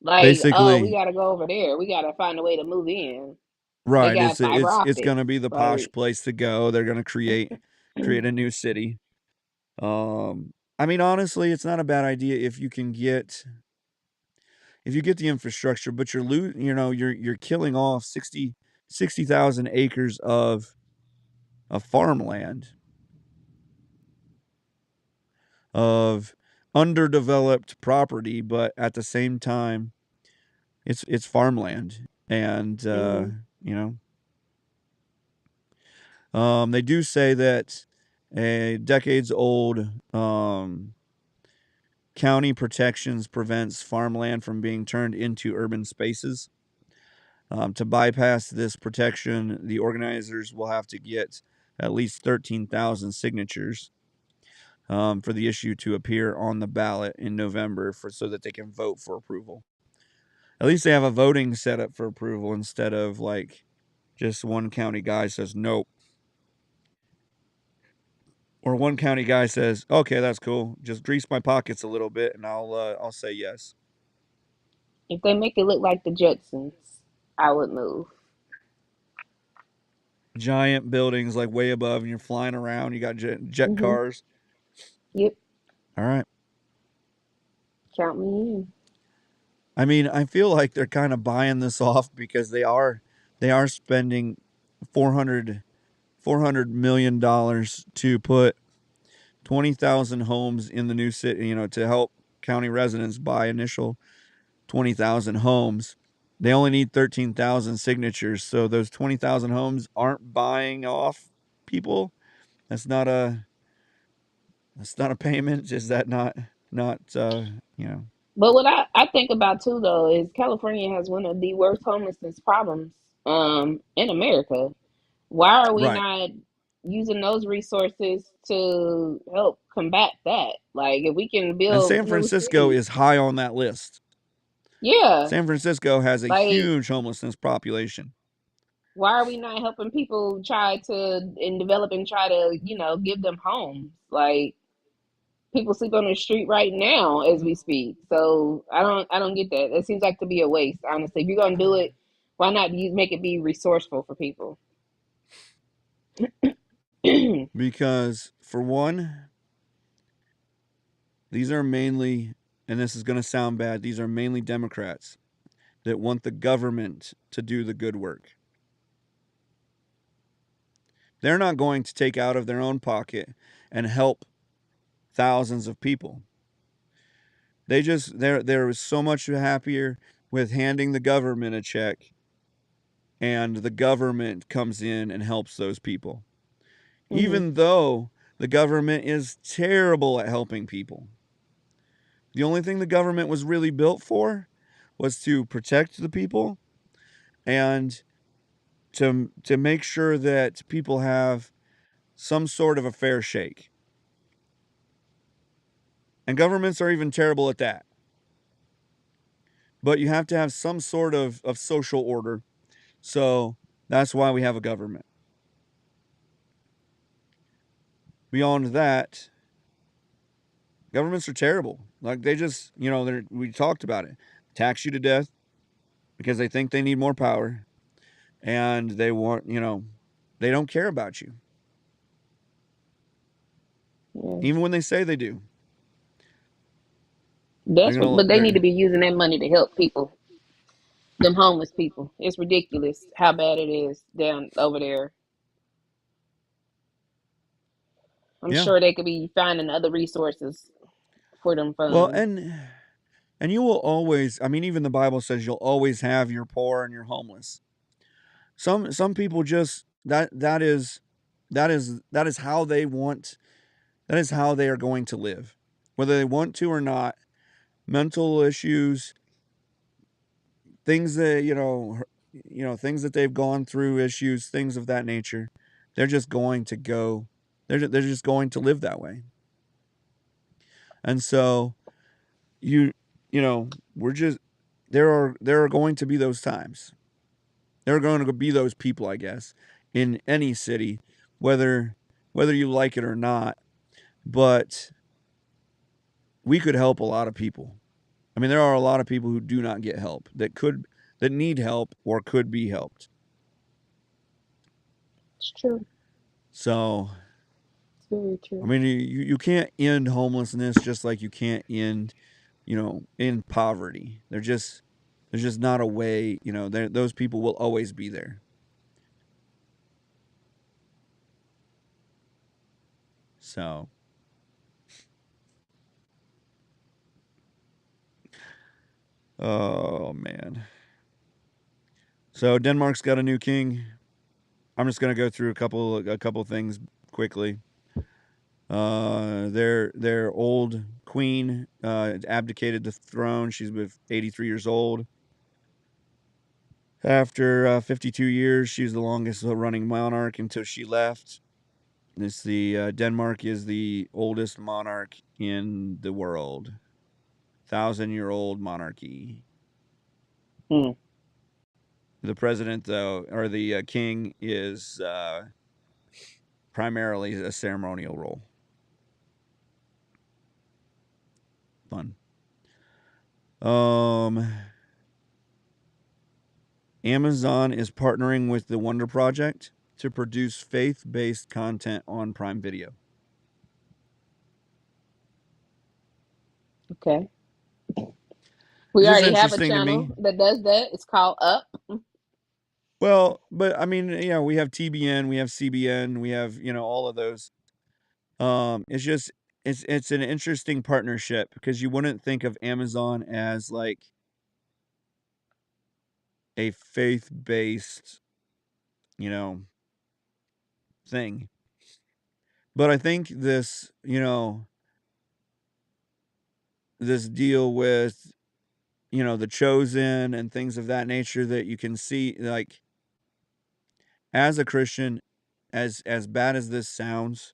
Like, oh, we Basically, gotta go over there. We gotta find a way to move in. They right, got fiber it's optics. gonna be the posh Like, place to go. They're gonna create a new city. I mean, honestly, it's not a bad idea if you get the infrastructure, but you're killing off 60,000 acres of farmland, of underdeveloped property, but at the same time, it's farmland, and mm. you know they do say that a decades old county protections prevents farmland from being turned into urban spaces. To bypass this protection, the organizers will have to get at least 13,000 signatures for the issue to appear on the ballot in November so that they can vote for approval. At least they have a voting setup for approval instead of like just one county guy says nope, or one county guy says, "Okay, that's cool. Just grease my pockets a little bit, and I'll say yes." If they make it look like the Jetsons, I would move. Giant buildings like way above, and you're flying around. You got jet Hmm. cars. Yep, All right. count me in. I mean, I feel like they're kind of buying this off because they are spending 400 million dollars to put 20,000 homes in the new city. To help county residents buy initial 20,000 homes. They only need 13,000 signatures, so those 20,000 homes aren't buying off people. That's not a that's not a payment. Is that not you know But what I think about too though is California has one of the worst homelessness problems in America. Why are we right? not using those resources to help combat that? Like if we can And build San new Francisco cities. is high on that list. Yeah. San Francisco has a Like huge homelessness population. why are we not helping people try to and develop and try to, give them homes? Like people sleep on the street right now as we speak. So I don't get that. It seems like to be a waste, honestly. If you're gonna do it, why not make it be resourceful for people? Because for one, these are mainly, and this is going to sound bad, these are mainly Democrats that want the government to do the good work. They're not going to take out of their own pocket and help thousands of people. They're so much happier with handing the government a check, and the government comes in and helps those people. Hmm. Even though the government is terrible at helping people. The only thing the government was really built for was to protect the people and to make sure that people have some sort of a fair shake. And governments are even terrible at that. But you have to have some sort of social order. So that's why we have a government. Beyond that, governments are terrible. Like they just, we talked about it. Tax you to death because they think they need more power and they want, they don't care about you. Yeah. Even when they say they do. They're That's going what, to but they need to they're be using that money to help people, them homeless people. It's ridiculous how bad it is down over there. I'm yeah. sure they could be finding other resources for them Well, funds. and you will always, I mean even the Bible says you'll always have your poor and your homeless. Some people just that is how they want, that is how they are going to live. Whether they want to or not, mental issues, things that, things that they've gone through, issues, things of that nature, they're just going to go they're just going to live that way. And so you you know, we're just there are going to be those times. There are going to be those people, I guess, in any city, whether you like it or not. But we could help a lot of people. I mean, there are a lot of people who do not get help that need help or could be helped. It's true. So, It's very I true. mean, you can't end homelessness just like you can't end, in poverty. There's just not a way, those people will always be there. So, oh man. So Denmark's got a new king. I'm just gonna go through a couple things quickly. Their old queen abdicated the throne. She's with 83 years old. After 52 years, she's the longest running monarch until she left. This the Denmark is the oldest monarch in the world. 1,000-year-old monarchy. Hmm. The president, though, or the king, is primarily a ceremonial role. Fun. Um, Amazon is partnering with the Wonder Project to produce faith-based content on Prime Video. Okay. We It's just already have a interesting to me. channel that does that. It's called Up. Well, but I mean, we have TBN, we have CBN, we have, all of those. It's just it's an interesting partnership because you wouldn't think of Amazon as like a faith-based, you know, thing. But I think this deal with, the chosen and things of that nature, that you can see, like, as a Christian, as bad as this sounds,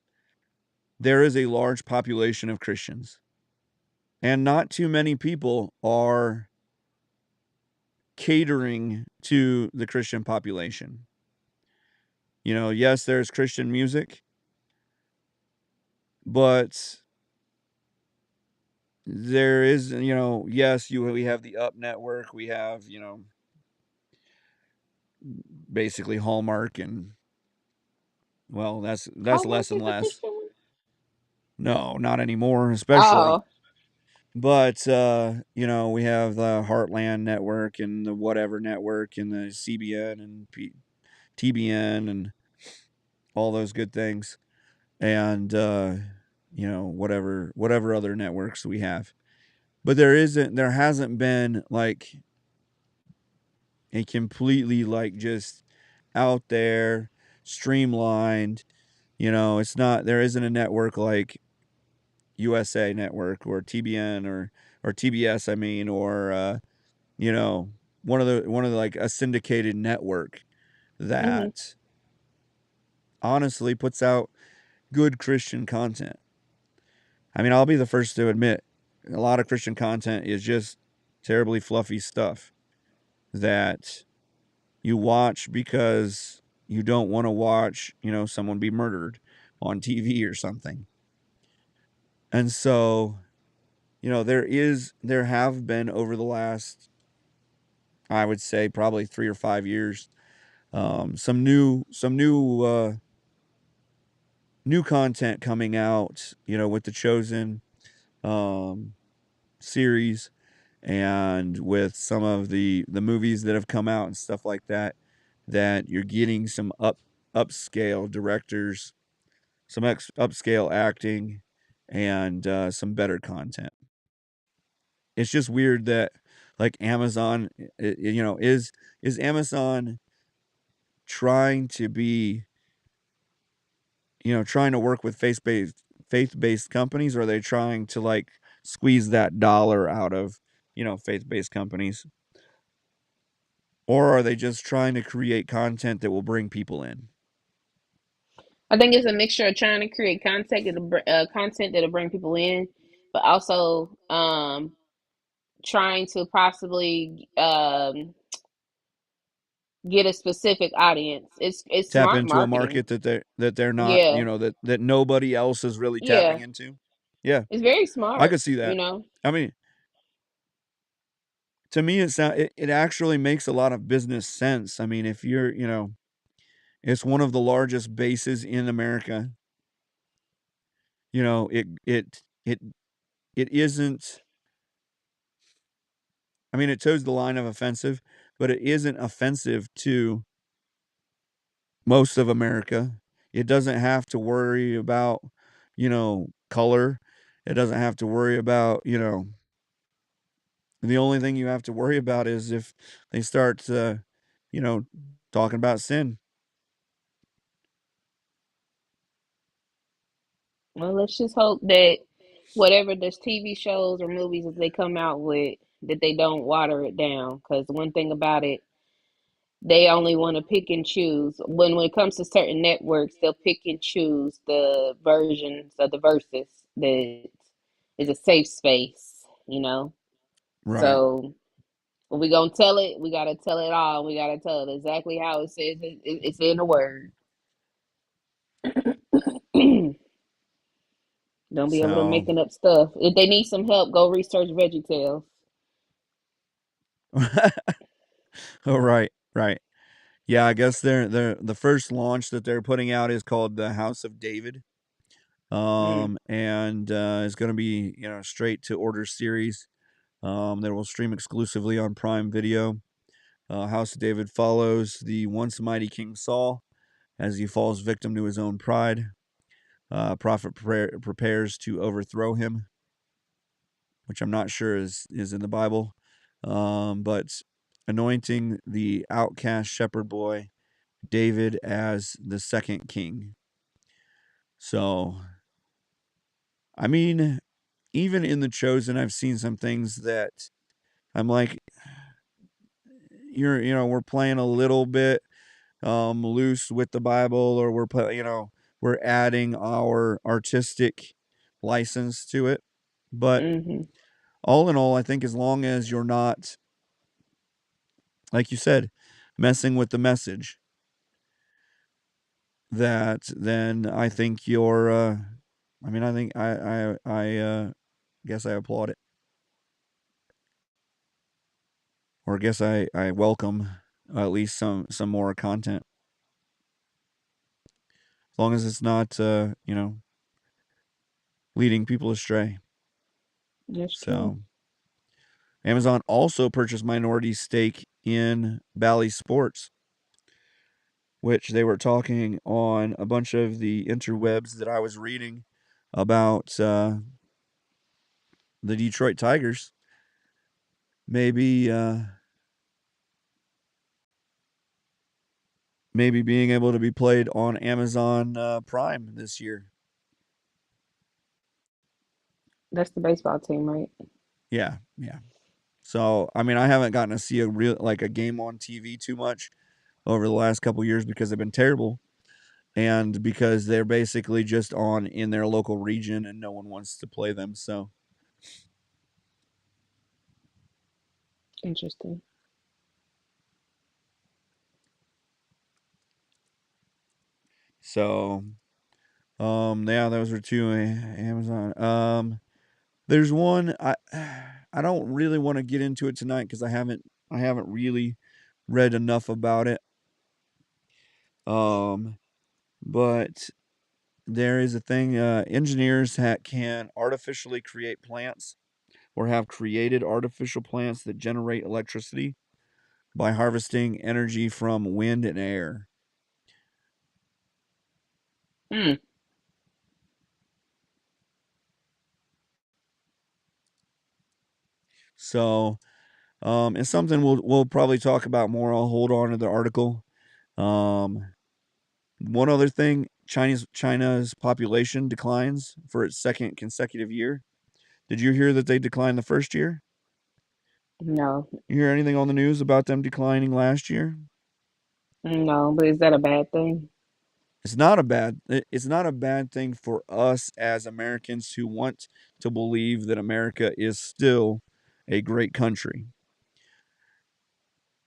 there is a large population of Christians. And not too many people are catering to the Christian population. Yes, there's Christian music, but there is, yes, we have the Up Network, we have, basically Hallmark, and well, that's less Hallmark and is a less. Christian one. No, not anymore, especially Oh. But we have the Heartland Network and the whatever network and the CBN and TBN and all those good things, and whatever other networks we have. But there hasn't been like a completely like just out there streamlined. It's not there isn't a network like USA Network or TBN or TBS. I mean, or you know, one of the like a syndicated network Mhm. that honestly puts out good Christian content. I mean, I'll be the first to admit a lot of Christian content is just terribly fluffy stuff that you watch because you don't want to watch, someone be murdered on TV or something. And so, there have been over the last, I would say probably 3 or 5 years, some new content coming out, with the Chosen um, series and with some of the movies that have come out and stuff like that. That you're getting some upscale directors, some upscale acting, and some better content. It's just weird that like Amazon, is Amazon trying to be trying to work with faith-based companies, or are they trying to like squeeze that dollar out of, faith-based companies? Or are they just trying to create content that will bring people in? I think it's a mixture of trying to create content that'll bring people in, but also trying to possibly get a specific audience. It's Tap smart into a marketing. market that they're not, Yeah, that nobody else is really tapping yeah, into. Yeah, it's very I smart. could see You that. know, I mean, to me it actually makes a lot of business sense. I mean, if it's one of the largest bases in America. It isn't, I mean, it toes the line of offensive, but it isn't offensive to most of America. It doesn't have to worry about, color. It doesn't have to worry about, the only thing you have to worry about is if they start, you know, talking about sin. well, let's just hope that whatever this TV shows or movies that they come out with, that they don't water it down. Because one thing about it, they only want to pick and choose. When it comes to certain networks, they'll pick and choose the versions of the verses that is a safe space. You know, Right. so when we gonna tell it, we gotta tell it all. We gotta tell it exactly how it says it's in the word. Don't be over there So, making up stuff. If they need some help, go research VeggieTales. oh, right, right. Yeah, I guess the first launch that they're putting out is called the House of David. Mm. And It's going to be, straight to order series that will stream exclusively on Prime Video. House of David follows the once mighty King Saul as he falls victim to his own pride. Prophet prepares to overthrow him, which I'm not sure is in the Bible, but anointing the outcast shepherd boy David as the second king. So, I mean, even in the Chosen, I've seen some things that I'm like, we're playing a little bit loose with the Bible, or we're adding our artistic license to it. But Hmm. all in all, I think as long as you're not, like you said, messing with the message, that then I think you're. I mean, I think I guess I applaud it, or I guess I welcome at least some more content, as long as it's not leading people astray. That's true. So Amazon also purchased minority stake in Bally Sports, which they were talking on a bunch of the interwebs that I was reading about the Detroit Tigers. Maybe maybe being able to be played on Amazon Prime this year. That's the baseball team, right? Yeah, yeah. So I mean, I haven't gotten to see a real like a game on TV too much over the last couple years because they've been terrible, and because they're basically just on in their local region and no one wants to play them. Interesting. So yeah, those were two Amazon. There's one I don't really want to get into it tonight because I haven't really read enough about it. Um, but there is a thing engineers can artificially create plants or have created artificial plants that generate electricity by harvesting energy from wind and air. Hmm. So it's something we'll probably talk about more. I'll hold on to the article. Um, One other thing, China's population declines for its second consecutive year. Did you hear that they declined the first year? No, You hear anything on the news about them declining last year? no, but is that a bad thing? It's not a bad thing for us as Americans who want to believe that America is still a great country.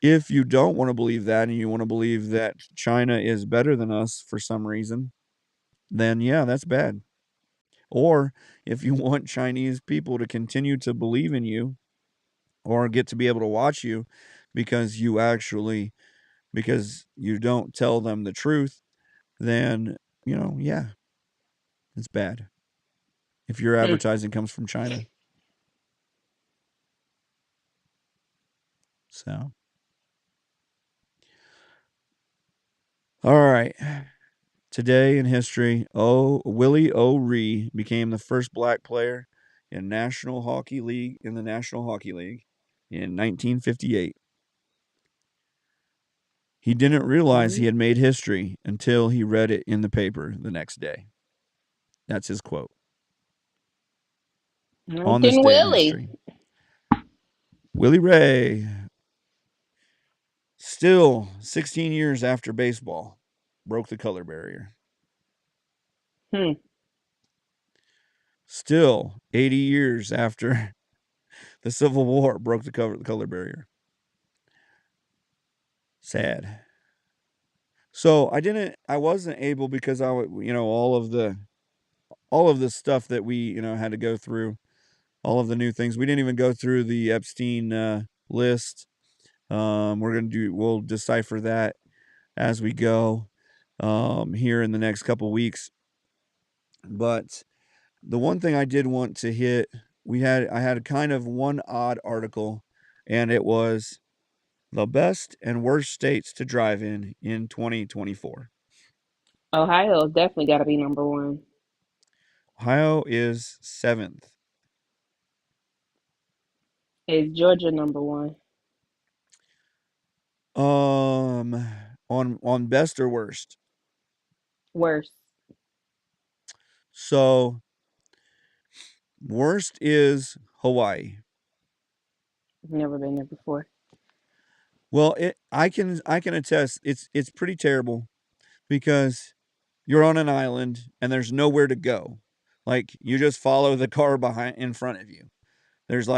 If you don't want to believe that and you want to believe that China is better than us for some reason, then yeah, that's bad. Or if you want Chinese people to continue to believe in you or get to be able to watch you because because you don't tell them the truth, then, yeah, it's bad. If your Hmm. advertising comes from China. So, all right. Today in history, Willie O'Ree became the first black player in the National Hockey League in 1958. He didn't realize he Mm. had made history until he read it in the paper the next day. That's his quote. On this Looking day in Willie. history, Willie Ray, still 16 years after baseball, broke the color barrier. Hmm. Still 80 years after the Civil War, broke the color barrier. Sad. So I wasn't able because all of the stuff that we, had to go through, all of the new things. We didn't even go through the Epstein list. We'll decipher that as we go here in the next couple weeks. But the one thing I did want to hit, I had kind of one odd article, and it was the best and worst states to drive in 2024. Ohio's definitely got to be number one. Ohio is seventh. Is Georgia number one? Um, on best or worst. Worse. So worst is Hawaii. Never been there before. Well, I can attest it's pretty terrible because you're on an island and there's nowhere to go. Like you just follow the car behind in front of you. There's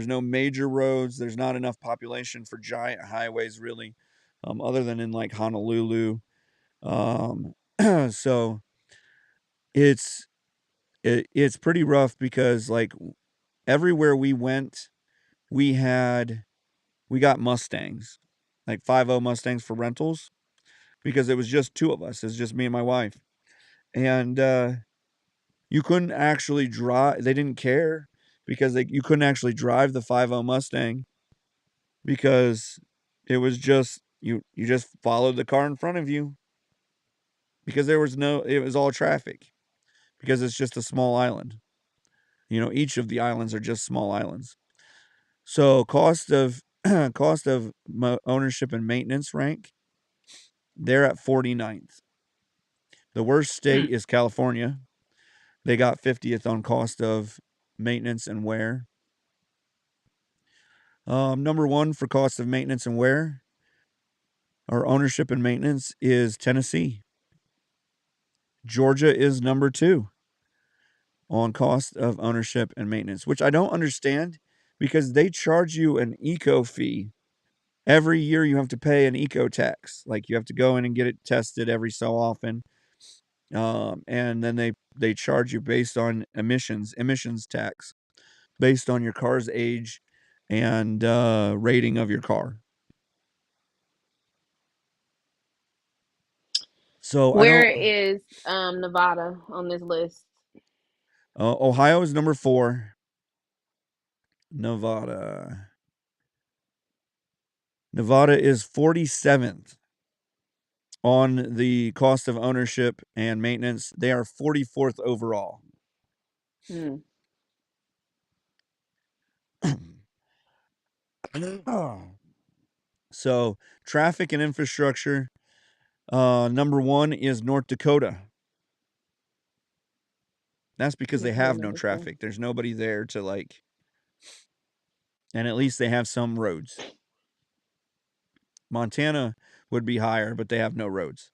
no major roads. There's not enough population for giant highways really, other than in like Honolulu. Um, so it's it's pretty rough because like everywhere we went, we had we got Mustangs, like 50 Mustangs for rentals because it was just two of us. It's just me and my wife. And you couldn't actually drive. They didn't care because you couldn't actually drive the 5.0 Mustang because it was just you just followed the car in front of you because it was all traffic because it's just a small island. Each of the islands are just small islands. So cost of ownership and maintenance rank, they're at 49th. The worst state is California. They got 50th on cost of maintenance and wear. Number one for cost of maintenance and wear or ownership and maintenance is Tennessee. Georgia is number two on cost of ownership and maintenance, which I don't understand because they charge you an eco fee. Every year you have to pay an eco tax. Like you have to go in and get it tested every so often. And then they charge you based on emissions tax, based on your car's age and rating of your car. So I Where don't. is Nevada on this list? Ohio is number 4. Nevada. Nevada is 47th on the cost of ownership and maintenance. They are 44th overall. Hmm. So traffic and infrastructure. Number 1 is North Dakota. That's because they Okay, have no number 2. traffic. There's nobody there to and at least they have some roads. Montana would be higher, but they have no roads.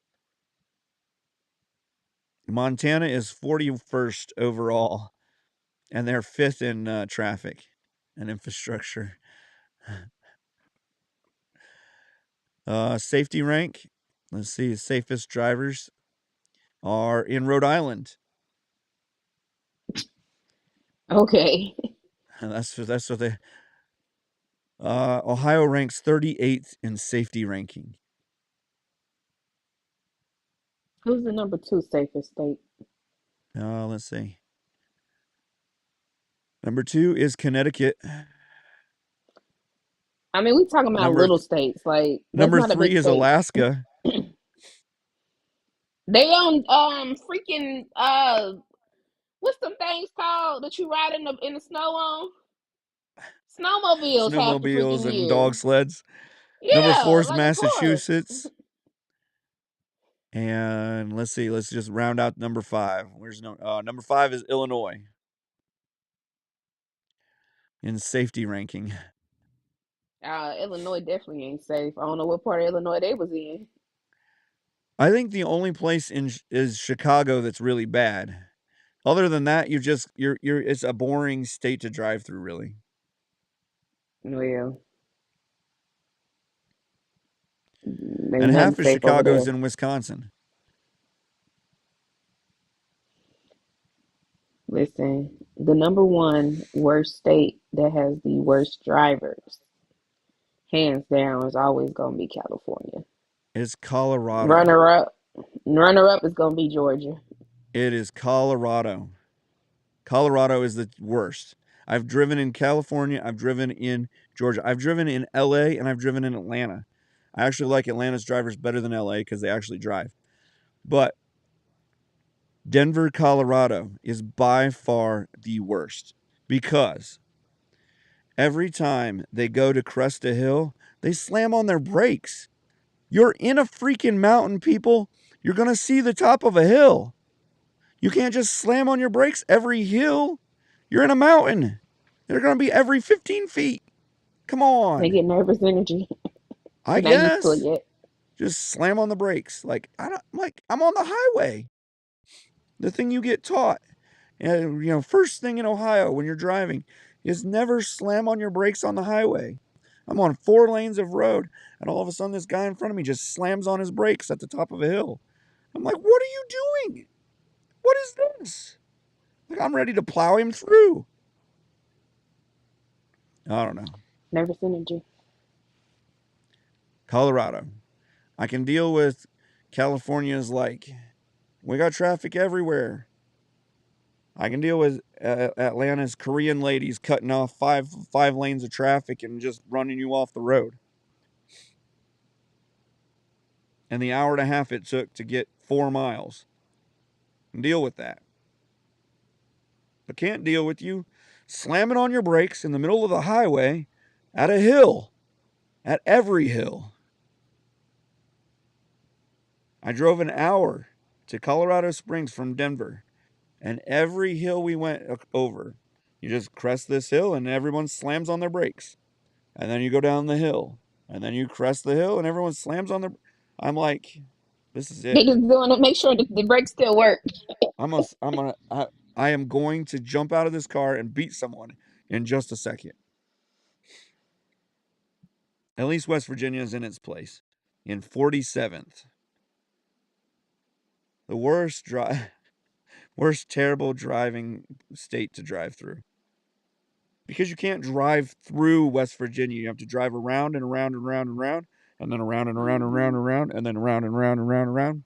Montana is 41st overall, and they're 5th in traffic and infrastructure. Safety rank. Let's see. Safest drivers are in Rhode Island. Okay. That's what they. Ohio ranks 38th in safety ranking. Who's the number 2 safest state? Let's see. Number 2 is Connecticut. I mean, we talking about Number little states. Like that's number not a 3 big is state. Alaska. They own freaking what's them things called that you ride in the snow on? Snowmobiles half the Snowmobiles freaking and year. dog sleds. Number Yeah, 4 is like of course. Massachusetts. And let's see. Let's just round out number 5. Where's number 5 is Illinois in safety ranking. Illinois definitely ain't safe. I don't know what part of Illinois they was in. I think the only place is Chicago that's really bad. Other than that, you're it's a boring state to drive through, really. Well, And ain't nothing half of safe over Chicago's there. in Wisconsin. Listen, the number 1 worst state that has the worst drivers, hands down, is always gonna be California. It's Colorado. Runner up, runner up is gonna be Georgia. It is Colorado. Colorado is the worst. I've driven in California. I've driven in Georgia. I've driven in LA and I've driven in Atlanta. I actually like Atlanta's drivers better than LA because they actually drive. But Denver, Colorado is by far the worst because every time they go to crest a hill, they slam on their brakes. You're in a freaking mountain, people. You're going to see the top of a hill. You can't just slam on your brakes every hill. You're in a mountain. They're going to be every 15 feet. Come They on. get nervous energy. I They're not used to it guess. yet. Just slam on the brakes. I'm on the highway. The thing you get taught, first thing in Ohio when you're driving is never slam on your brakes on the highway. I'm on 4 lanes of road, and all of a sudden this guy in front of me just slams on his brakes at the top of a hill. I'm like, what are you doing? What is this? Like, I'm ready to plow him through. I don't know. Nervous energy. Colorado. I can deal with California's we got traffic everywhere. I can deal with Atlanta's Korean ladies cutting off five lanes of traffic and just running you off the road. And the hour and a half it took to get 4 miles. And deal with that. But can't deal with you slamming on your brakes in the middle of the highway at a hill, at every hill. I drove an hour to Colorado Springs from Denver, and every hill we went over, you just crest this hill and everyone slams on their brakes. And then you go down the hill, and then you crest the hill and everyone slams on their. I'm like, this is They it. just doing to make sure that the brakes still work. I am going to jump out of this car and beat someone in just a second. At least West Virginia is in its place. In 47th. The worst terrible driving state to drive through. Because you can't drive through West Virginia. You have to drive around and around and around and around, and then around and around and around and around, and then around and around and around and around.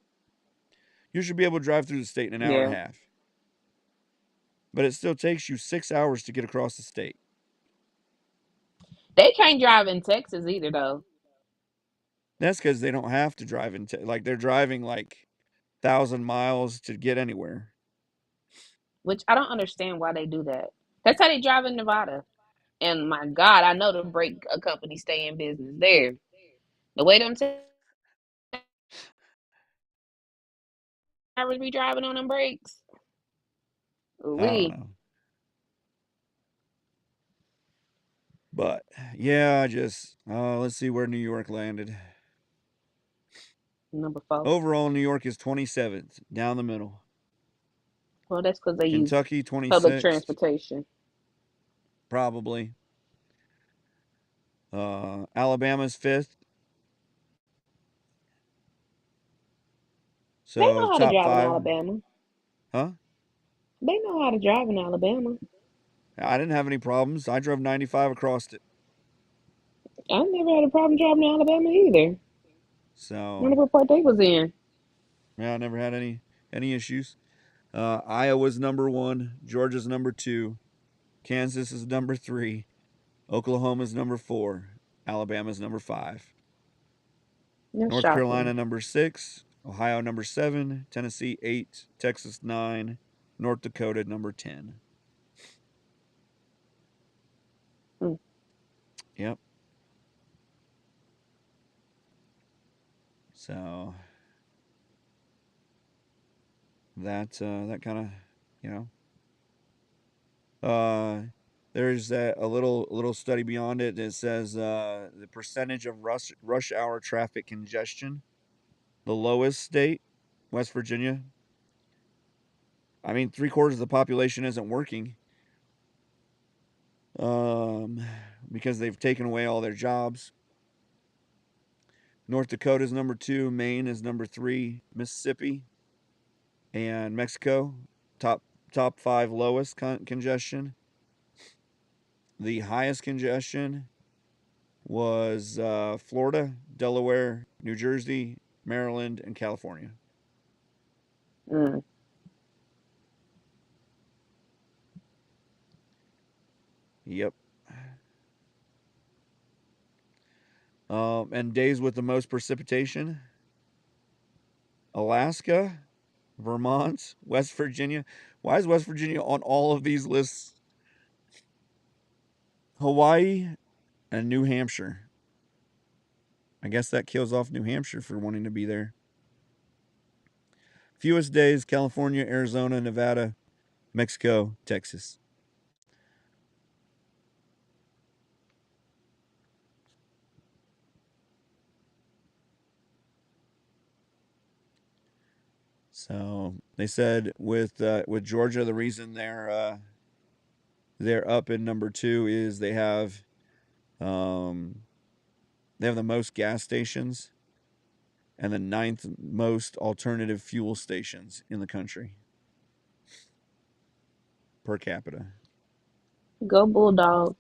You should be able to drive through the state in an hour and a Yeah. half. But it still takes you 6 hours to get across the state. They can't drive in Texas either, though. That's because they don't have to drive like they're driving like 1,000 miles to get anywhere. Which I don't understand why they do that. That's how they drive in Nevada. And my God, I know the brake company stay in business there. The way them drivers be driving on them brakes. I don't We know. But yeah, I just let's see where New York landed. number 4. Overall, New York is 27th, down the middle. Well, that's because they use Kentucky public 26th, transportation. probably. Alabama's 5th. They So know how to top drive in five, Alabama. huh? They know how to drive in Alabama. I didn't have any problems. I drove 95 across it. I never had a problem driving in Alabama either. So Wonder what part they was in. yeah, I never had any issues. Iowa's number 1, Georgia's number 2, Kansas is number 3, Oklahoma's number 4, Alabama's number 5. That's North shocking. Carolina number 6, Ohio number 7, Tennessee 8, Texas 9, North Dakota number 10. Mm. Yep. So that kind of, you know, there's a little study beyond it that says the percentage of rush hour traffic congestion, the lowest state, West Virginia. I mean, 3/4 of the population isn't working, um, because they've taken away all their jobs. North Dakota is number 2, Maine is number 3, Mississippi and Mexico top top 5 lowest congestion. The highest congestion was Florida, Delaware, New Jersey, Maryland, and California. Mm. Yep. And days with the most precipitation: Alaska, Vermont, West Virginia. Why is West Virginia on all of these lists? Hawaii and New Hampshire. I guess that kills off New Hampshire for wanting to be there. Fewest days: California, Arizona, Nevada, Mexico, Texas. So they said with Georgia, the reason they're up in number 2 is um, they have the most gas stations and the ninth most alternative fuel stations in the country per capita. Go Bulldogs.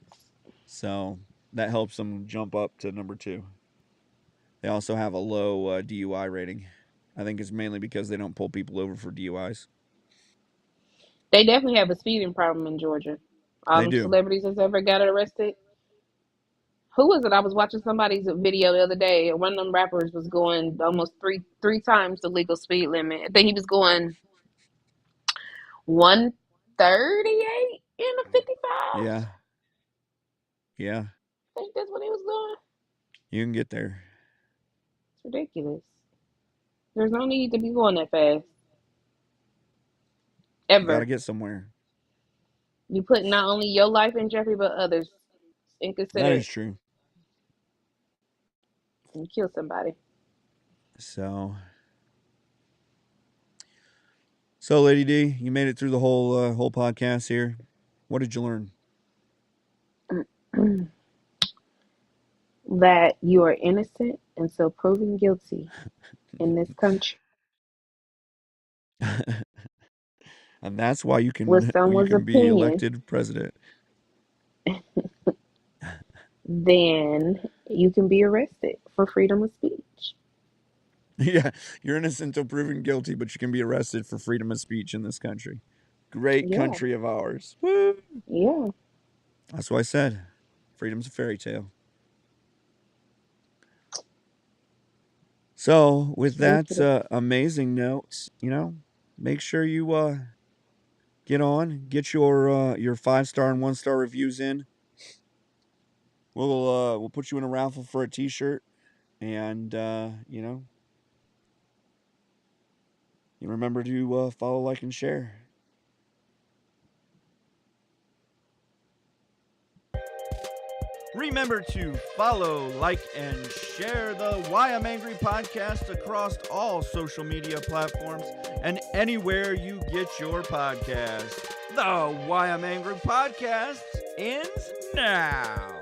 So that helps them jump up to number 2. They also have a low DUI rating. I think it's mainly because they don't pull people over for DUIs. They definitely have a speeding problem in Georgia. All They them do. celebrities that's ever got arrested. Who was it? I was watching somebody's video the other day, and one of them rappers was going almost three times the legal speed limit. I think he was going 138 in a 55. Yeah. Yeah. I think that's what he was doing. You can get there. It's ridiculous. There's no need to be going that fast. You got to Ever. get somewhere. You put not only your life in jeopardy, but others. That Inconsiderate is true. and kill somebody. So, Lady D, you made it through the whole podcast here. What did you learn? That you are innocent until proven guilty in this country. And that's why With you someone's can be opinion, elected president. then you can be arrested for freedom of speech. Yeah, you're innocent until proven guilty, but you can be arrested for freedom of speech in this country. Great Yeah, country of ours. Woo! yeah. That's what I said. Freedom's a fairy tale. So, with It's that ridiculous. amazing note, make sure you get your 5-star and 1-star reviews in. We'll put you in a raffle for a T-shirt, and you remember to follow, like, and share. Remember to follow, like, and share the Why I'm Angry podcast across all social media platforms and anywhere you get your podcasts. The Why I'm Angry podcast ends now.